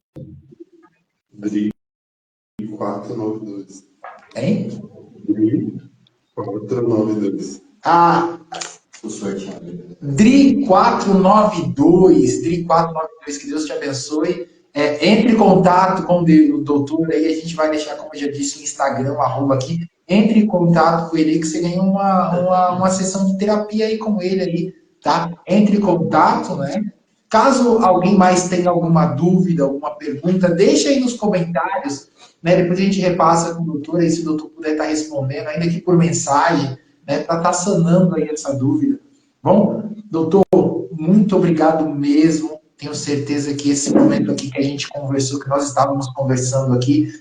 [SPEAKER 4] Dri 492.
[SPEAKER 3] Hein?
[SPEAKER 4] Dri 492.
[SPEAKER 3] Ah,
[SPEAKER 4] O sorteado.
[SPEAKER 3] Dri 492. Dri 492, que Deus te abençoe. Entre em contato com o doutor aí, a gente vai deixar, como eu já disse, o Instagram, o @ aqui. Entre em contato com ele que você ganha uma sessão de terapia aí com ele aí, tá? Entre em contato, né? Caso alguém mais tenha alguma dúvida, alguma pergunta, deixa aí nos comentários, né? Depois a gente repassa com o doutor, aí se o doutor puder estar respondendo, ainda que por mensagem, né? Para estar sanando aí essa dúvida. Bom, doutor, muito obrigado mesmo. Tenho certeza que esse momento aqui que a gente conversou, que nós estávamos conversando aqui,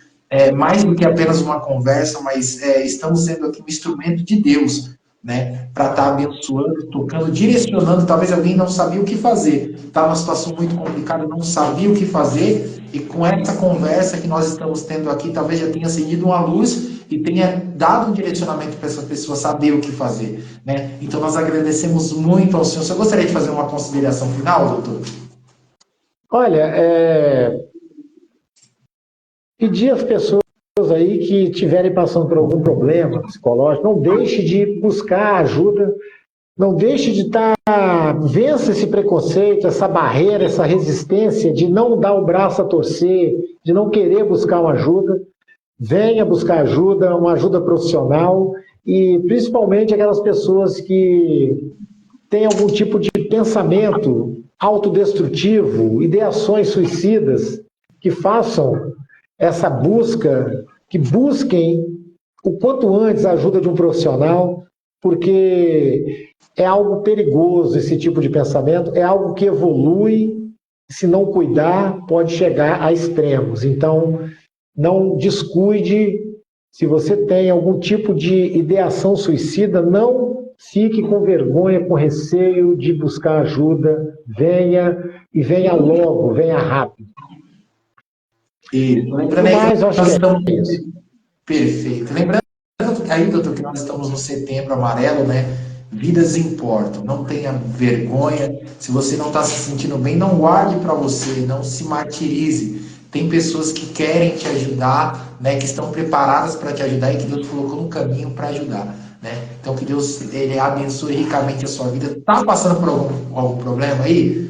[SPEAKER 3] mais do que apenas uma conversa, mas estamos sendo aqui um instrumento de Deus, né, para estar abençoando, tocando, direcionando. Talvez alguém não sabia o que fazer, estava numa situação muito complicada, não sabia o que fazer, e com essa conversa que nós estamos tendo aqui, talvez já tenha acendido uma luz e tenha dado um direcionamento para essa pessoa saber o que fazer, né? Então nós agradecemos muito ao senhor. Você gostaria de fazer uma consideração final, doutor?
[SPEAKER 2] Olha, pedir às pessoas aí que estiverem passando por algum problema psicológico, não deixe de buscar ajuda, não deixe de vença esse preconceito, essa barreira, essa resistência de não dar o braço a torcer, de não querer buscar uma ajuda. Venha buscar ajuda, uma ajuda profissional, e principalmente aquelas pessoas que têm algum tipo de pensamento autodestrutivo, ideações suicidas, que façam essa busca, que busquem o quanto antes a ajuda de um profissional, porque é algo perigoso esse tipo de pensamento, é algo que evolui, se não cuidar, pode chegar a extremos. Então, não descuide, se você tem algum tipo de ideação suicida, não fique com vergonha, com receio de buscar ajuda, venha, e venha logo, venha rápido.
[SPEAKER 3] E lembrando
[SPEAKER 2] Mas acho que
[SPEAKER 3] estamos...
[SPEAKER 2] é isso.
[SPEAKER 3] Perfeito. Lembrando aí, doutor, que nós estamos no Setembro Amarelo, né? Vidas importam. Não tenha vergonha. Se você não está se sentindo bem, não guarde para você, não se martirize. Tem pessoas que querem te ajudar, né? Que estão preparadas para te ajudar e que Deus colocou no caminho para ajudar, né? Então que Deus abençoe ricamente a sua vida. Tá passando por algum problema aí?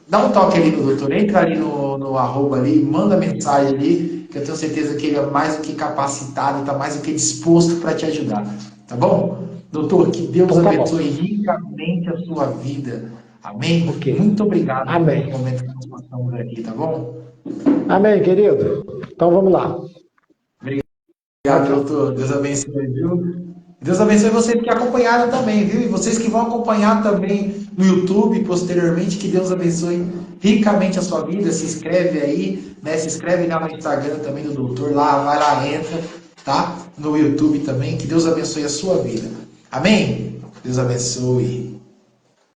[SPEAKER 3] Dá um toque ali no doutor, entra ali no @ ali, manda mensagem ali, que eu tenho certeza que ele é mais do que capacitado, está mais do que disposto para te ajudar. Tá bom? Doutor, que Deus
[SPEAKER 2] Então, tá
[SPEAKER 3] abençoe ricamente a sua vida. Amém?
[SPEAKER 2] Ok.
[SPEAKER 3] Muito obrigado
[SPEAKER 2] Amém.
[SPEAKER 3] pelo momento que nós passamos aqui, tá bom?
[SPEAKER 2] Amém, querido? Então vamos lá.
[SPEAKER 3] Obrigado, doutor. Deus abençoe, viu? Deus abençoe vocês que acompanharam também, viu? E vocês que vão acompanhar também no YouTube posteriormente, que Deus abençoe ricamente a sua vida. Se inscreve aí, né? Se inscreve lá no Instagram também do doutor, lá, vai lá, entra, tá? No YouTube também, que Deus abençoe a sua vida. Amém? Deus abençoe.